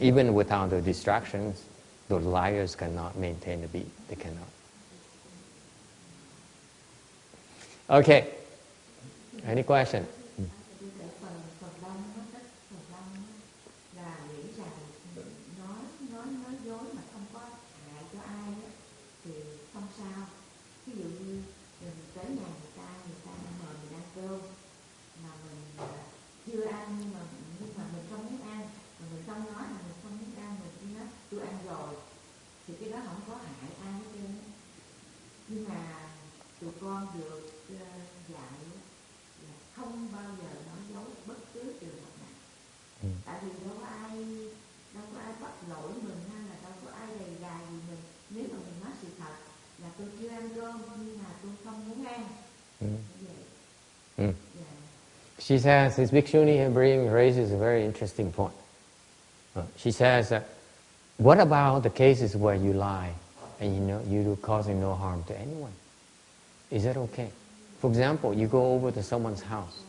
S1: even without the distractions, the liars cannot maintain the beat. They cannot. Okay. Any question?
S4: Nhưng mà tụi con được dạy là không bao giờ nói dối bất cứ trường hợp nào. Tại vì đâu có ai bắt lỗi mình hay là đâu có ai đầy gài gì mình. Nếu mà mình nói sự thật là tôi chưa ăn cơm nhưng mà tôi không muốn ăn.
S1: She says, this Bhikshuni here raises a very interesting point. She says, what about the cases where you lie and you're causing no harm to anyone? Is that okay? For example, you go over to someone's house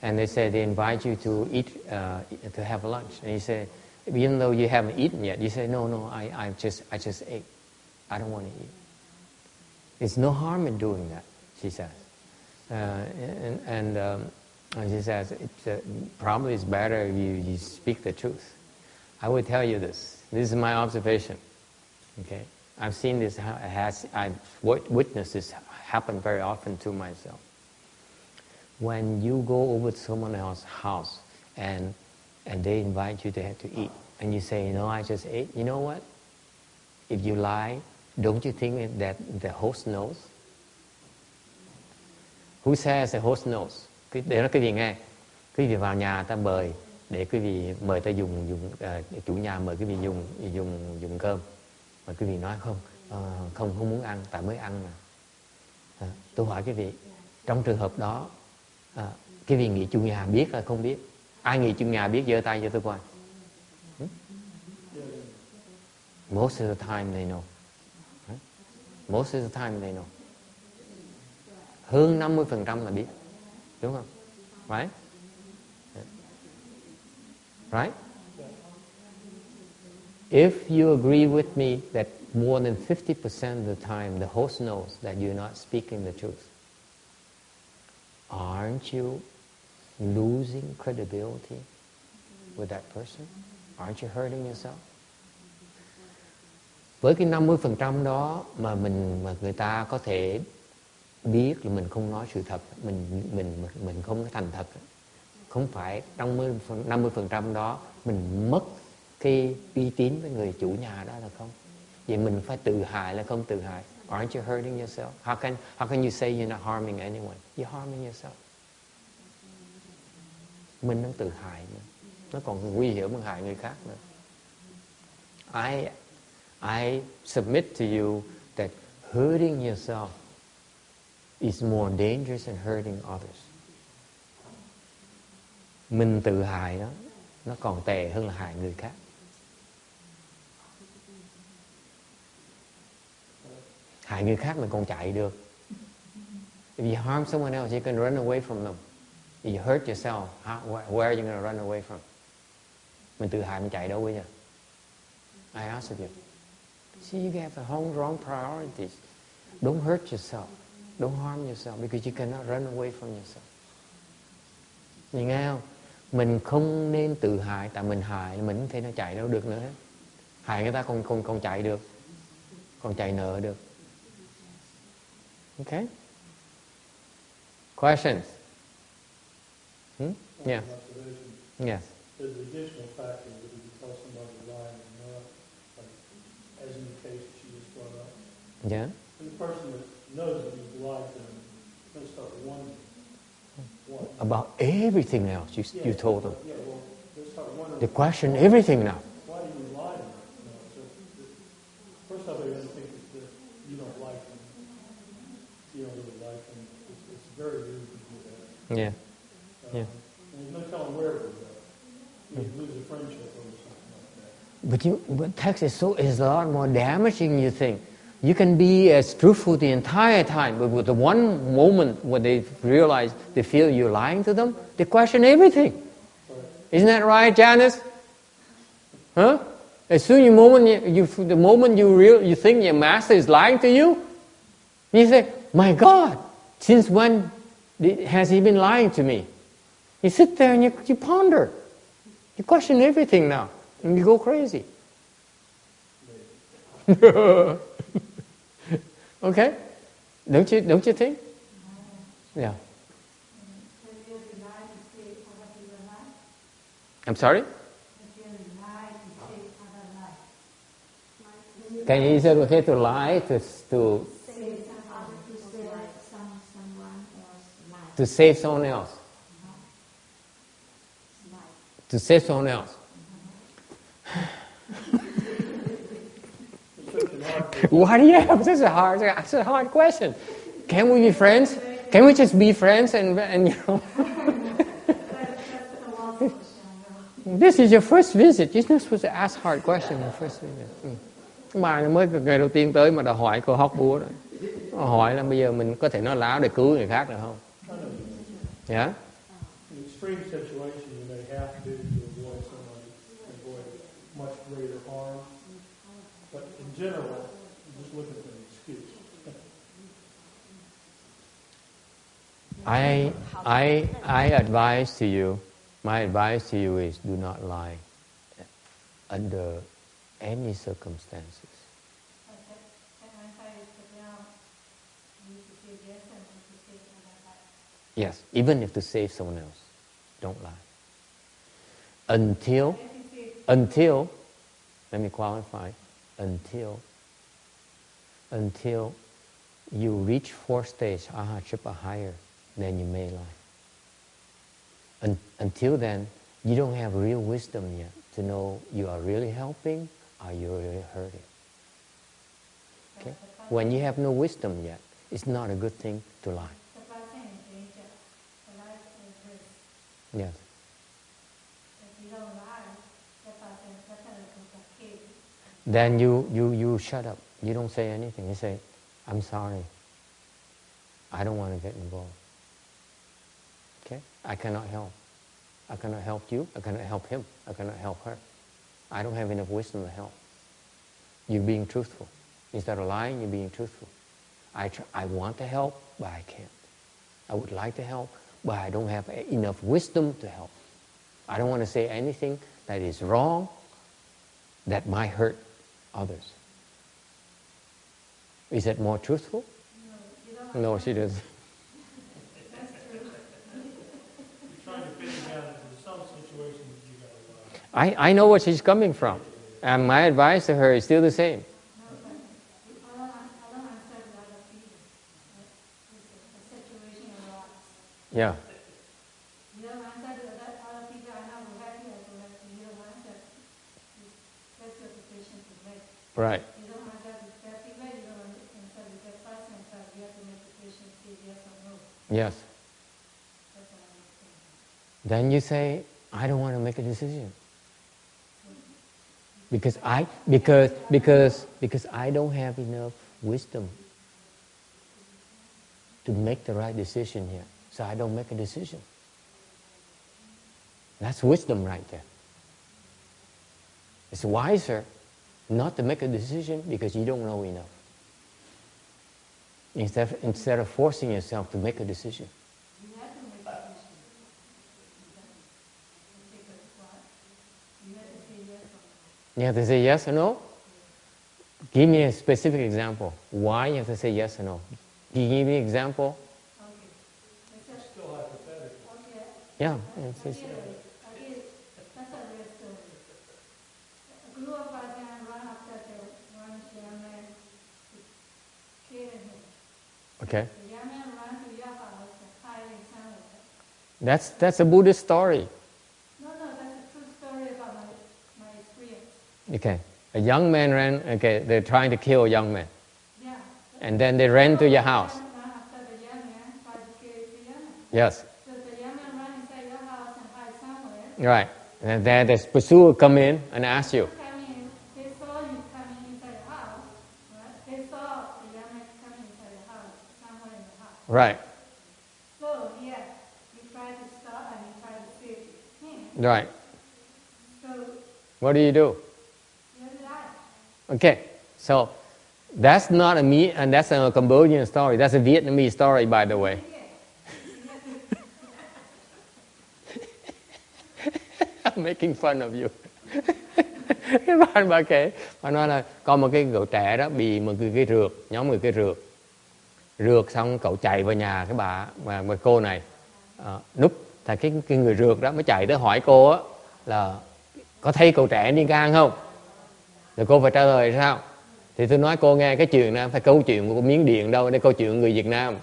S1: and they invite you to eat, to have lunch, and you say, even though you haven't eaten yet, you say, no, I just ate. I don't want to eat. There's no harm in doing that, she says. And she says, probably it's better if you speak the truth. I will tell you this. This is my observation. Okay, I've seen this. I've witnessed this happen very often to myself. When you go over to someone else's house and they invite you to have to eat, and you say, I just ate. You know what? If you lie, don't you think that the host knows? Who says the host knows? Để nói cái gì nghe? Cái gì vào nhà ta mời để quý vị mời ta chủ nhà mời quý vị dùng cơm, mà quý vị nói không muốn ăn tại mới ăn mà. Tôi hỏi quý vị, trong trường hợp đó quý vị nghĩ chủ nhà biết hay không biết? Ai nghĩ chủ nhà biết giơ tay cho tôi coi. Most of the time they know. Most of the time they know. Hơn 50% là biết, đúng không? Right? Right? If you agree with me that more than 50% of the time the host knows that you're not speaking the truth, aren't you losing credibility with that person? Aren't you hurting yourself? Với cái 50% đó mà người ta có thể biết là mình không nói sự thật, mình không có thành thật, không phải trong 50% đó mình mất cái uy tín với người chủ nhà đó là không? Vậy mình phải tự hại là không tự hại? Aren't you hurting yourself? How can you say you're not harming anyone? You're harming yourself. Mình đang tự hại nữa. Nó còn nguy hiểm hơn hại người khác nữa. I submit to you that hurting yourself is more dangerous than hurting others. Mình tự hại đó, nó còn tệ hơn là hại người khác. Hại người khác mình còn chạy được. If you harm someone else, you can run away from them. If you hurt yourself, where are you going to run away from? Mình tự hại mình chạy đâu bây giờ? I ask you. See, you have the wrong priorities. Don't hurt yourself. Don't harm yourself because you cannot run away from yourself. Nhìn nghe không? Mình không nên tự hại, tại mình hại mình không thể nào chạy đâu được nữa. Hại người ta còn chạy được, còn chạy nợ được. Okay? Questions? Yeah. Yes.
S3: There's an additional factor that if you tell somebody lying or not, like as in the case that you just brought up.
S1: Yeah.
S3: And the person that knows that you've lied to them, they'll start wondering. What?
S1: About everything else you told them.
S3: Yeah, well, they'll start wondering.
S1: They question everything now.
S3: Why do you lie to them? You know, so first off, they're going to think that you don't like them. You don't really like them. It's very rude to do that.
S1: Yeah. Yeah.
S3: And there's no telling where it would go. You lose a friendship over something like that.
S1: But text is a lot more damaging than you think. You can be as truthful the entire time, but with the one moment when they realize, they feel you're lying to them, they question everything. Isn't that right, Janice? Huh? As soon as the moment you think your master is lying to you, you say, "My God, since when has he been lying to me?" You sit there and you ponder. You question everything now, and you go crazy. Okay? Don't you think? Yeah. I'm sorry? Can you say okay to lie to save someone else? To save someone else. Why do you have such a hard question? Can we be friends? Can we just be friends and you know? This is your first visit. You're not supposed to ask hard questions in the first visit. Bà mới ngày đầu tiên tới mà đã hỏi cô hóc búa rồi. Hỏi là bây giờ mình có thể nói láo để cứu người khác được không? Yeah?
S3: In extreme situations, you may have to avoid somebody, avoid much greater harm. But in general, you just look at the excuse.
S1: I advise to you, my advice to you is do not lie under any circumstances. Yes, even if to save someone else, don't lie. Until, let me qualify, until you reach fourth stage, aha, triple higher, then you may lie. Until then, you don't have real wisdom yet to know you are really helping or you're really hurting. Okay? When you have no wisdom yet, it's not a good thing to lie. Yes. Then you shut up. You don't say anything. You say, I'm sorry. I don't want to get involved. Okay? I cannot help. I cannot help you. I cannot help him. I cannot help her. I don't have enough wisdom to help. You're being truthful. Instead of lying, you're being truthful. I want to help, but I can't. I would like to help, but I don't have enough wisdom to help. I don't want to say anything that is wrong, that might hurt others. Is that more truthful? No, she doesn't.
S3: That's true. You're trying to fit it down into some situations you got to lie.
S1: I know where she's coming from. And my advice to her is still the same. Yeah. Right. Yes. Then you say, I don't want to make a decision. Because I don't have enough wisdom to make the right decision here. So I don't make a decision. That's wisdom right there. It's wiser not to make a decision because you don't know enough. Instead of forcing yourself to make a decision. You have to say yes or no? Give me a specific example. Why you have to say yes or no? Can you give me an example?
S3: Still hypothetical.
S1: Yeah. Okay. That's a Buddhist story.
S5: No, that's a true story about my experience.
S1: Okay. A young man ran, okay, they're trying to kill a young man.
S5: Yeah.
S1: And then they ran to your house.
S5: After the young man tried to kill the young man.
S1: Yes.
S5: So the young man ran inside your house and hide somewhere.
S1: Right. And then the pursuer come in and ask you.
S5: They saw you coming inside the house. Right? They saw the young man coming inside the house, somewhere in the house.
S1: Right.
S5: So, yeah, you try to stop and you try to save him.
S1: Right.
S5: So,
S1: What do?
S5: you lie.
S1: Okay. So that's not and that's a Cambodian story. That's a Vietnamese story, by the way. I'm making fun of you. Cái bà kể, bà nói là có một cái cậu trẻ đó bị một cái rượt, nhóm người cái rượt xong cậu chạy vào nhà cái bà cô này núp, thì cái người rượt đó mới chạy tới hỏi cô á là có thấy cậu trẻ đi ngang không? Rồi cô phải trả lời sao? Thì tôi nói cô nghe cái chuyện này phải câu chuyện của Miến Điện đâu, đây câu chuyện người Việt Nam.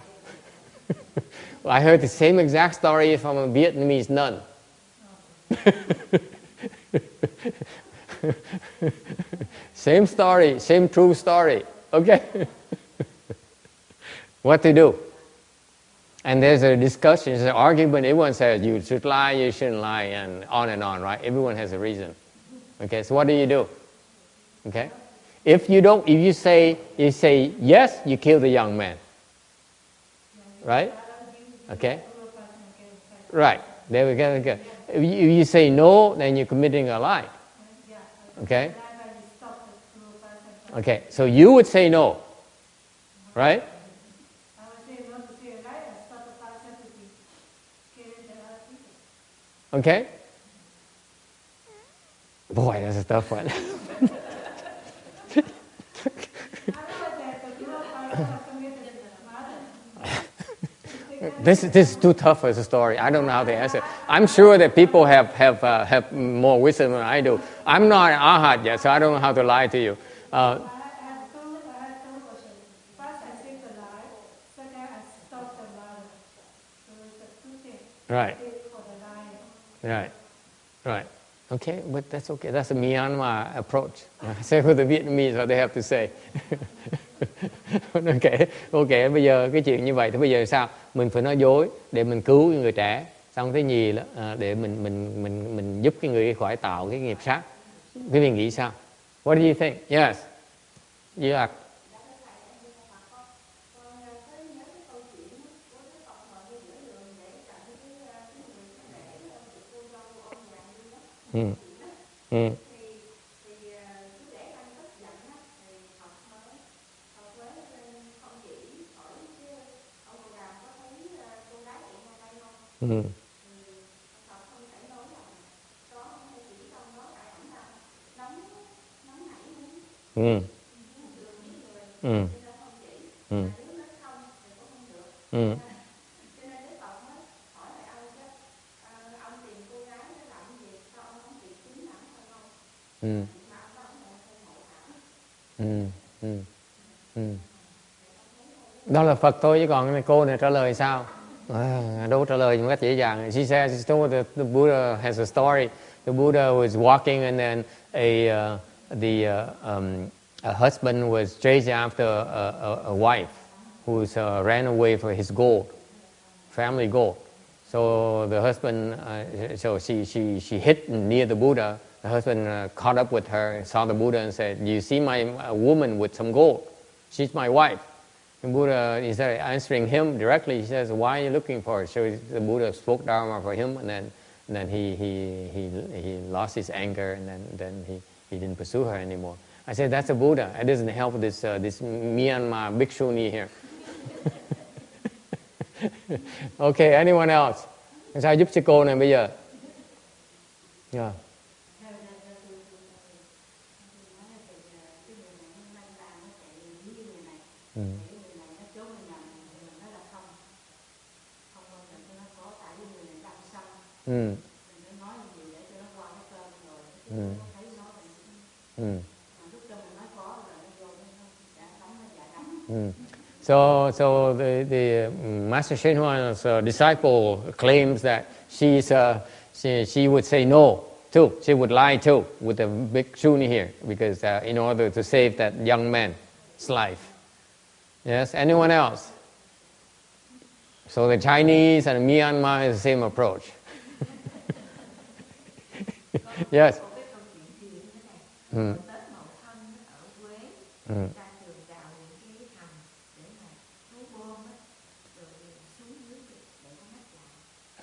S1: I heard the same exact story from a Vietnamese nun. Same story, same true story. Okay. What to do? And there's a discussion, there's an argument. Everyone says you should lie, you shouldn't lie, and on, right? Everyone has a reason. Okay, so what do? Okay? If you say yes, you kill the young man. Right? Okay? Right. There we go. Okay. If you say no, then you're committing a lie. Okay? Okay, so you would say no. Right? Okay? Boy, that's a tough one. This is too tough as a story. I don't know how to answer. I'm sure that people have more wisdom than I do. I'm not an arhat yet, so I don't know how to lie to you.
S5: I have two questions. First, I say the lie. Second, I stop the lie. So it's two things.
S1: Right.
S5: For the lying.
S1: Right. Right. Okay, but that's okay. That's a Myanmar approach. Say for the Vietnamese what they have to say. Okay, bây giờ cái chuyện như vậy thì bây giờ sao? Mình phải nói dối để mình cứu người trẻ. Xong thứ nhì là để mình giúp cái người khỏi tạo cái nghiệp sát. Quý vị nghĩ sao? What do you think? Yes. You are. Đó là Phật thôi chứ còn cô này trả lời sao? Đâu trả lời một cách dễ dàng. She says, she told the Buddha has a story. The Buddha was walking and then a husband was chasing after a wife who ran away for his gold, family gold. So the husband, so she hid near the Buddha. The husband caught up with her, saw the Buddha and said, "You see my woman with some gold? She's my wife." The Buddha, instead of answering him directly, he says, "Why are you looking for her?" So the Buddha spoke Dharma for him, and then he lost his anger, and then he didn't pursue her anymore. I said, "That's a Buddha. It doesn't help this Myanmar bhikshuni here." Okay, anyone else? Sao giúp cho cô này bây giờ? Yeah. So the Master Shenhua's disciple claims that she would say no too. She would lie too with the big shuni here because in order to save that young man's life. Yes. Anyone else? So the Chinese and Myanmar is the same approach. Yes.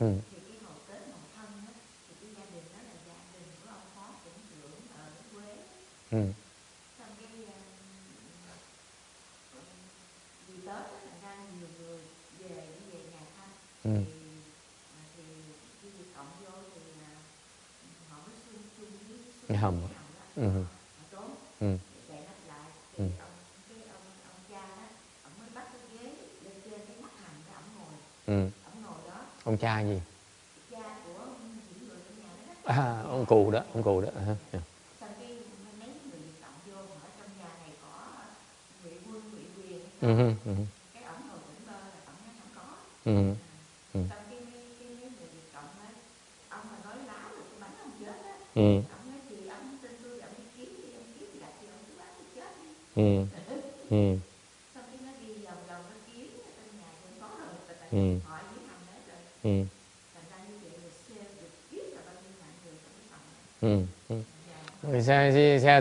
S1: Thì cái hồi Tết Mậu Thân á, thì cái gia đình đó là gia đình của ông phó tỉnh trưởng ở Quế. Xong cái vì Tết á, thành ra nhiều người về nhà thăm. Thì cái việc cộng vô thì họ mới chung với hầm đó, họ trốn, chạy nắp lại. Thì ông cha đó, ông mới bắt cái ghế lên trên cái mắt hầm đó, ông ngồi. Ông cha gì? Cha của những người trong nhà đó. Ông cụ đó. Xong cái mấy người cộng vô ở trong nhà này có Ngụy Quân, Ngụy Quyền. Cái ổng ngồi tỉnh bơ là ổng nói không có. Xong cái mấy người cộng đó, ông mà nói láo được cái bánh ông chết á. Ông nói thì ông tin tôi, ông đi kiếm đi, ông kiếm gạch thì ông cứ bán thì chết đi. Xong cái nó đi vòng nó kiếm ở trong nhà thì có rồi. Hỏi thành ra như vậy là xem được biết là bao nhiêu mạng người trong cái phòng.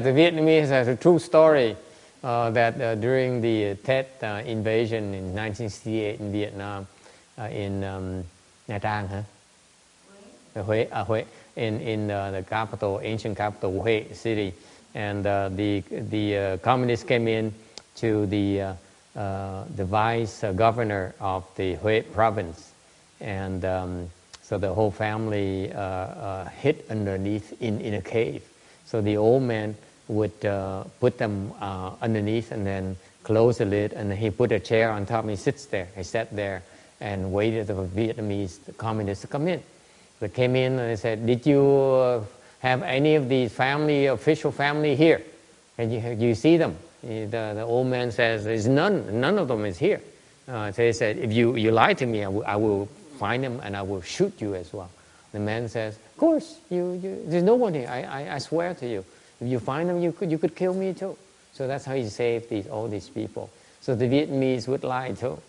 S1: The Vietnamese has a true story that during the Tet invasion in 1968 in Vietnam, in Nha Trang, Huế, in the capital, ancient capital, Huế city, and the communists came in to the vice governor of the Huế province. And so the whole family hid underneath in a cave. So the old man would put them underneath and then close the lid, and he put a chair on top and he sits there. He sat there and waited for Vietnamese communists to come in. They came in and they said, "Did you have any of the official family here? And you see them?" The old man says, "There's none of them is here." So he said, "If you lie to me, I will find them and I will shoot you as well." The man says, of course, there's no one here. I swear to you. If you find them, you could kill me too. So that's how he saved all these people. So the Vietnamese would lie too.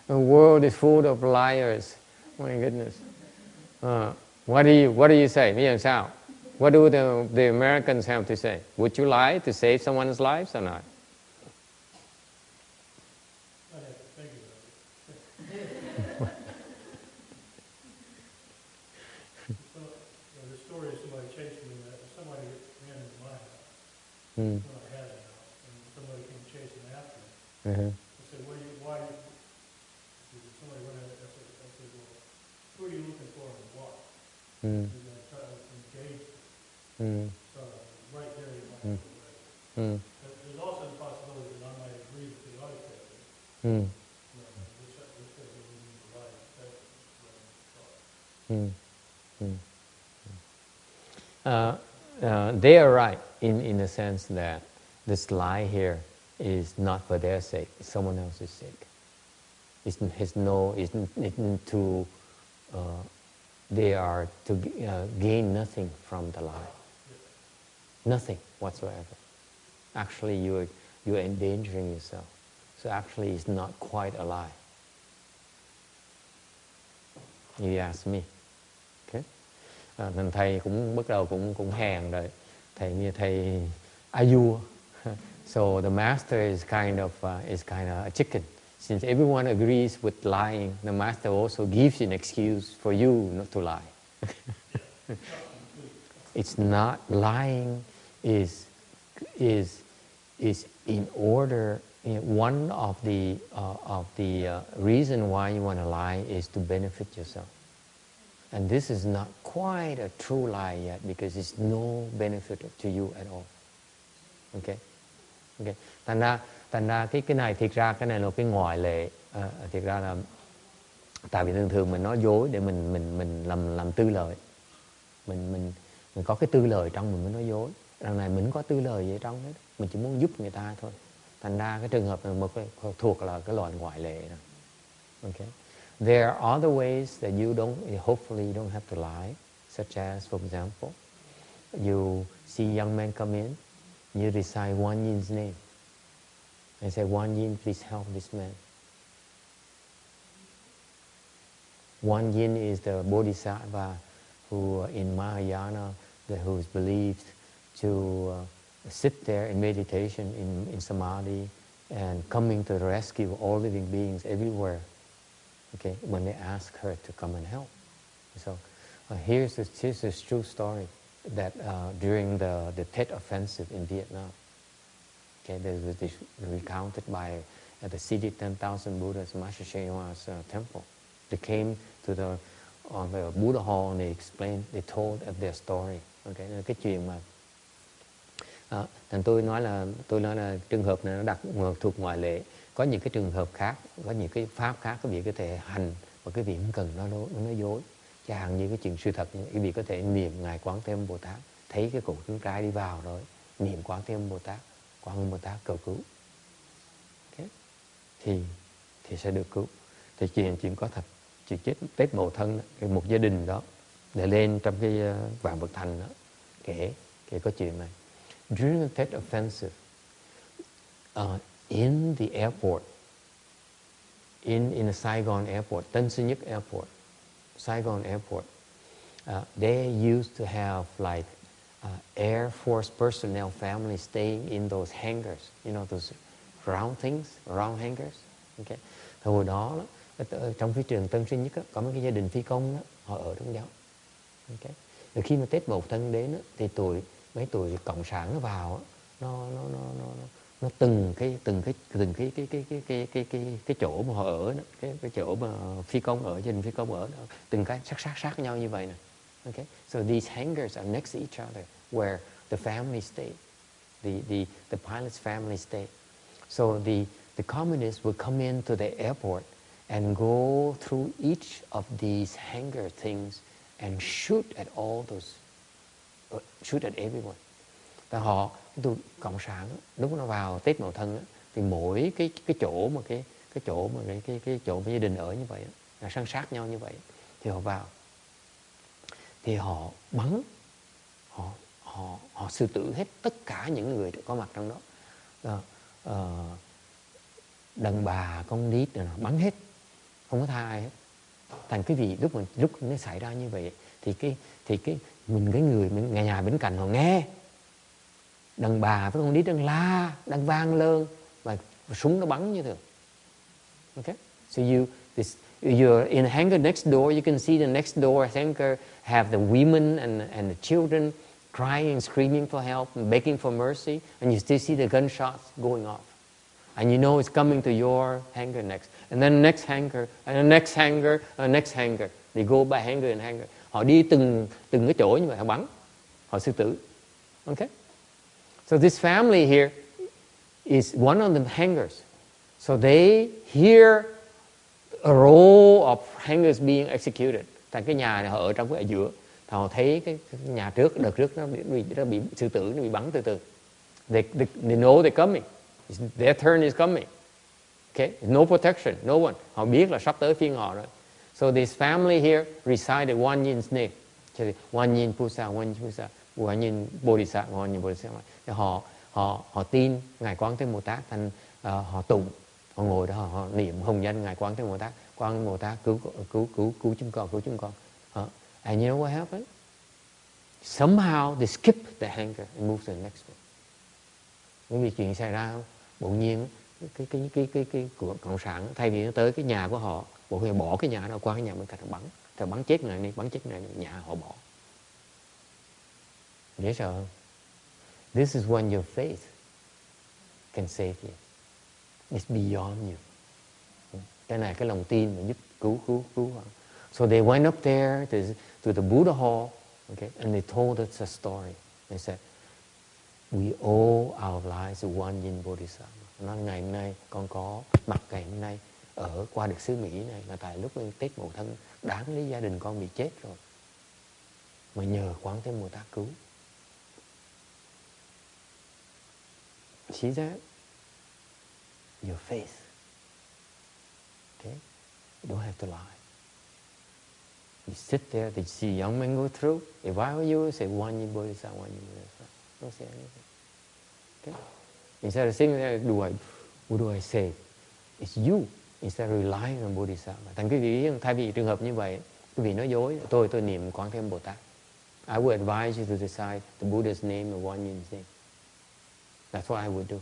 S1: The world is full of liars. My goodness. What do you say? Biết làm sao? What do the Americans have to say? Would you lie to save someone's lives or not?
S3: I have to think about it. So, the story of somebody chasing me, somebody ran into my house when I had a house, and somebody came chasing after me. I said, why? Somebody ran out. I said, well, who are you looking for and what? And I tried to engage them. So right there you might have to wait. But there's also the possibility that I might agree with the other person. This doesn't mean the right. That's what I'm
S1: They are right in the sense that this lie here is not for their sake; it's someone else's sake. They are to gain nothing from the lie, nothing whatsoever. Actually, you're endangering yourself. So actually, it's not quite a lie. You ask me. Okay. Nên thầy cũng bắt đầu cũng hèn rồi. Thầy như thầy Ayu. So the master is kind of a chicken. Since everyone agrees with lying, the master also gives you an excuse for you not to lie. It's not lying is in order. One of the reason why you want to lie is to benefit yourself, and this is not quite a true lie yet because it's no benefit to you at all. Okay. Thành ra cái này thiệt ra cái này là cái ngoại lệ. Thiệt ra là tại vì thường mình nói dối để mình làm tư lợi. Mình có cái tư lợi trong mình mới nói dối. Đằng này mình có tư lợi gì ở trong hết. Mình chỉ muốn giúp người ta thôi. Thành ra cái trường hợp này thuộc là cái loại ngoại lệ đó. Okay. There are other ways that hopefully you don't have to lie, such as, for example, you see young men come in, you recite One Yin's name. I say, One Yin, please help this man. One Yin is the Bodhisattva who, in Mahayana, who is believed to sit there in meditation, in samadhi, and coming to the rescue of all living beings everywhere. Okay, when they ask her to come and help. So here's this true story that during the Tet offensive in Vietnam. Okay, there was this recounted by at the city 10,000 Buddhas, Master Shewa's temple. They came to on the Buddha hall and they told their story. Okay, cái chuyện mà thành tôi nói là trường hợp này nó thuộc ngoại lệ. Có những cái trường hợp khác, có những cái pháp khác quý vị có thể hành và quý vị không cần nói dối. Chẳng như cái chuyện sự thật, quý vị có thể niệm ngài Quán Thế Âm Bồ Tát, thấy cái cổ chân trái đi vào rồi, niệm Quán Thế Âm Bồ Tát, Quán Âm Bồ Tát cầu cứu. Okay. Thì sẽ được cứu. Thì chuyện có thật. Chuyện chết Tết Mậu Thân đó, một gia đình đó để lên trong cái Vạn Vật Thành đó, kể có chuyện này. During the Tet offensive, in the airport, in the Saigon airport, Tân Sơn Nhất airport, Saigon airport, they used to have like Air Force personnel family staying in those hangars, you know, those round things, round hangars. Okay. Thì hồi đó trong phi trường Tân Sơn Nhất đó, có mấy cái gia đình phi công đó, họ ở trong đó. Okay. Rồi khi mà Tết Mậu Thân đến đó, thì mấy tuổi cộng sản nó vào đó, nó từng cái chỗ mà họ ở đó, cái chỗ mà phi công ở, gia đình phi công ở đó, từng cái sát nhau như vậy nè. Okay, so these hangars are next to each other where the family stayed, the pilot's family stayed. So the communists would come into the airport and go through each of these hangar things and shoot at all those, shoot at everyone. Tại họ, cộng sản lúc nó vào Tết Mậu Thân thì mỗi cái chỗ mà cái cái chỗ mà cái chỗ mà gia đình ở như vậy, là san sát nhau như vậy, thì họ vào, thì họ bắn, họ xử tử hết tất cả những người có mặt trong đó. Đàn bà, con nít rồi bắn hết, không có tha ai hết. Thành cái gì lúc nó xảy ra như vậy thì cái người nhà bên cạnh họ nghe đàn bà với con nít đang la, đang vang lên và súng nó bắn như thường. Okay, so you're in a hangar next door. You can see the next door hangar have the women and the children crying and screaming for help and begging for mercy, and you still see the gunshots going off. And you know it's coming to your hangar next. And then next hangar, and the next hangar, and the next hangar. They go by hangar and hangar. Họ đi từng cái chỗ như vậy, họ bắn, họ xử tử. Okay? So this family here is one of the hangars. So they hear a row of hangars being executed. Tại cái nhà này họ ở trong cái ở giữa. Thì họ thấy cái nhà trước, đợt trước nó bị xử tử, nó bị bắn từ từ. They know they're coming. Their turn is coming. Okay? No protection, no one. Họ biết là sắp tới phiên họ rồi. So this family here recited One Yin's name. One Yin Pusa, One Yin Pusa, One Yin Bodhisattva, One Yin Bodhisattva. Họ tin Ngài Quán Thế Bồ Tát, thành họ tụng, họ ngồi đó họ niệm hồng danh Ngài Quán Thế Bồ Tát, Quán Bồ Tát cứu chúng con, cứu chúng con. And you know what happened? Somehow they skip the hangar and move to the next one. Bởi vì chuyện xảy ra bỗng nhiên cái của cộng sản thay vì nó tới cái nhà của họ, bộ khi bỏ cái nhà đó qua cái nhà bên cạnh bắn, thì bắn chết người này, bắn chết người này, nhà họ bỏ. Dễ sợ không? This is when your faith can save you. It's beyond you. Cái này cái lòng tin mà giúp cứu họ. So they went up there to the Buddha hall, okay, and they told us a story. They said, we owe our lives to One Yin Bodhisattva. Nói ngày hôm nay con có mặt ngày hôm nay ở qua được xứ Mỹ này là tại lúc Tết Mậu Thân đáng lý gia đình con bị chết rồi, mà nhờ Quán Thế Bồ Tát cứu. See that? Your faith. Okay? You don't have to lie. You sit there, you see young men go through. If I were you, say One Yin Bodhisattva, One Yin Bodhisattva. Don't say anything. Okay? Instead of saying that, what do I say? It's you. Instead of relying on Bodhisattva. Thành quý vị thay vì trường hợp như vậy, quý vị nói dối, tôi niệm Quán Thế Bồ Tát. I would advise you to decide the Buddha's name or One Yin's name. That's what I would do.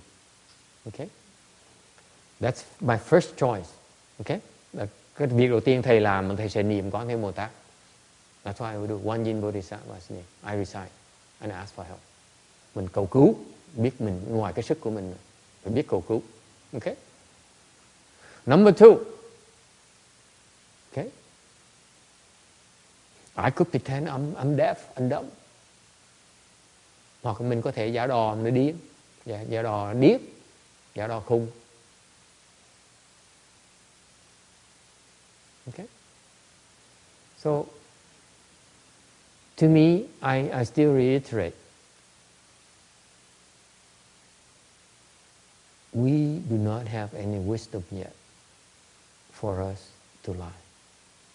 S1: Okay? That's my first choice. Okay? Cái việc đầu tiên thầy làm, thầy sẽ niệm Quán Thế Bồ Tát. That's what I would do. One Yin Bodhisattva's name. I recite and ask for help. Mình cầu cứu, biết mình ngoài cái sức của mình, phải biết cầu cứu. Okay? Number two. Okay? I could pretend I'm deaf, I'm dumb. Hoặc mình có thể giả đò nó điếc, giả đò điếc, giả đò khùng. Okay? So, to me, I still reiterate, we do not have any wisdom yet for us to lie.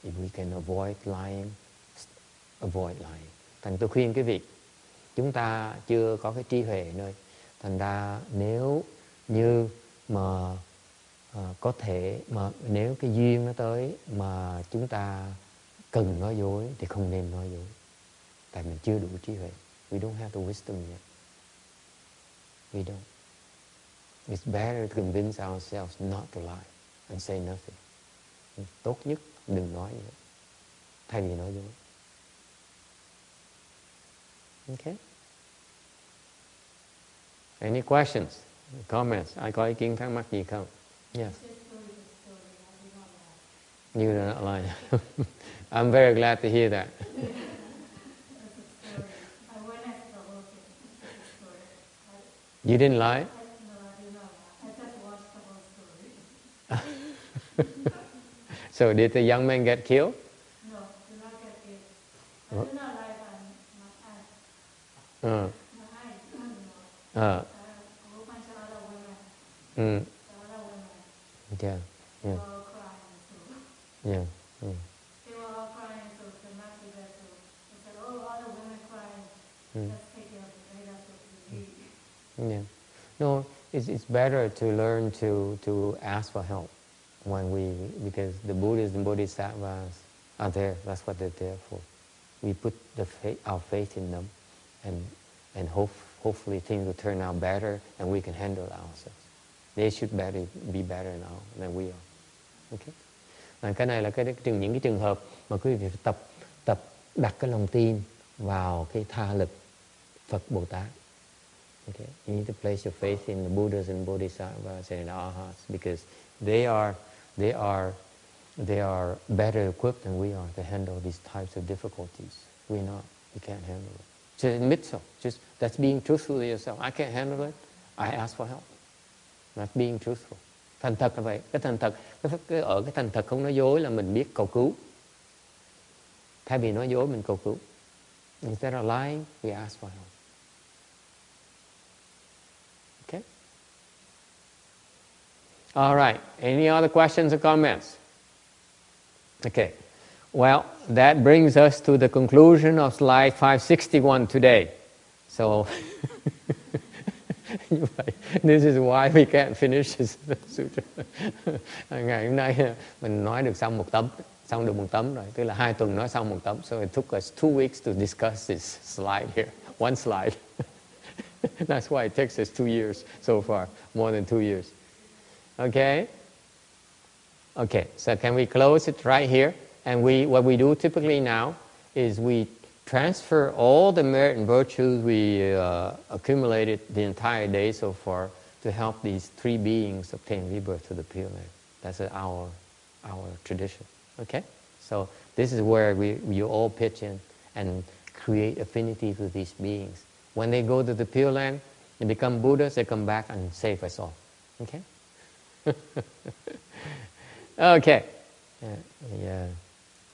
S1: If we can avoid lying, avoid lying. Thành tôi khuyên cái việc chúng ta chưa có cái trí huệ nơi. Thành ra nếu như mà có thể mà nếu cái duyên nó tới mà chúng ta cần nói dối thì không nên nói dối. Tại mình chưa đủ trí huệ. We don't have the wisdom yet. We don't. It's better to convince ourselves not to lie and say nothing. Tốt nhất đừng nói nữa, thay vì nói dối. Okay? Any questions, comments? Ai có ý kiến thắc mắc gì không? Yes. You do not lie. I'm very glad to hear that. You didn't lie? So did the young man get killed?
S5: No, did not get killed. I did not lie on my eye. My eye, no. Yeah. They
S1: Yeah.
S5: were all crying. So
S1: Yeah. Yeah.
S5: they were all crying. So the master said, "Oh, all the women crying.
S1: Mm.
S5: Let's take care of the Vedas to eat."
S1: Yeah. No, it's better to learn to ask for help because the Buddhas and Bodhisattvas are there. That's what they're there for. We put our faith in them, and hopefully things will turn out better, and we can handle ourselves. They should be better now than we are. Okay. Và cái này là những cái trường hợp mà quý vị phải tập đặt cái lòng tin vào cái tha lực Phật Bồ Tát. Okay, you need to place your faith in the Buddhas and Bodhisattvas and Arhats because they are better equipped than we are to handle these types of difficulties. We're not. We can't handle it. Just admit so. That's being truthful to yourself. I can't handle it. I ask for help. That's being truthful. Thành thật là vậy. Cái thành thật, ở cái thành thật không nói dối là mình biết cầu cứu. Thay vì nói dối mình cầu cứu. Instead of lying, we ask for help. Okay? All right. Any other questions or comments? Okay. Well, that brings us to the conclusion of slide 561 today. So, this is why we can't finish this sutra. Ngày hôm nay mình nói được xong được một tấm rồi. Tức là 2 tuần nói xong một tấm. So it took us 2 weeks to discuss this slide here. One slide. That's why it takes us 2 years so far. More than 2 years. Okay? Okay, so can we close it right here? And what we do typically now is we transfer all the merit and virtues we accumulated the entire day so far to help these 3 beings obtain rebirth to the Pureland. That's our tradition. Okay? So this is where you all pitch in and create affinity with these beings. When they go to the Pureland, they become Buddhas, they come back and save us all. Okay? Okay.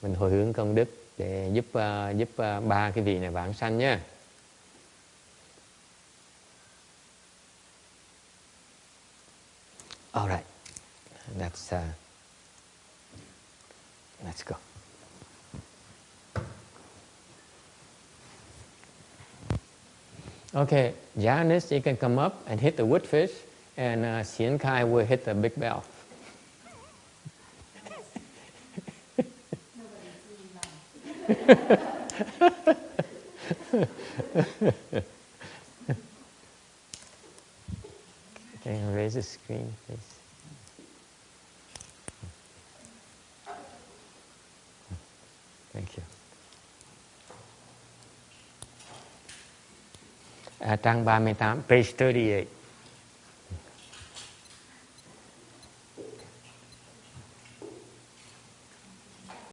S1: Mình hồi hướng công đức để giúp 3 cái vị này vãng sanh nhé. All right. Let's go. Okay, Janice, you can come up and hit the wood fish, and Xian Kai will hit the big bell. Can you raise the screen, please? Thank you. Trang 38, page 38.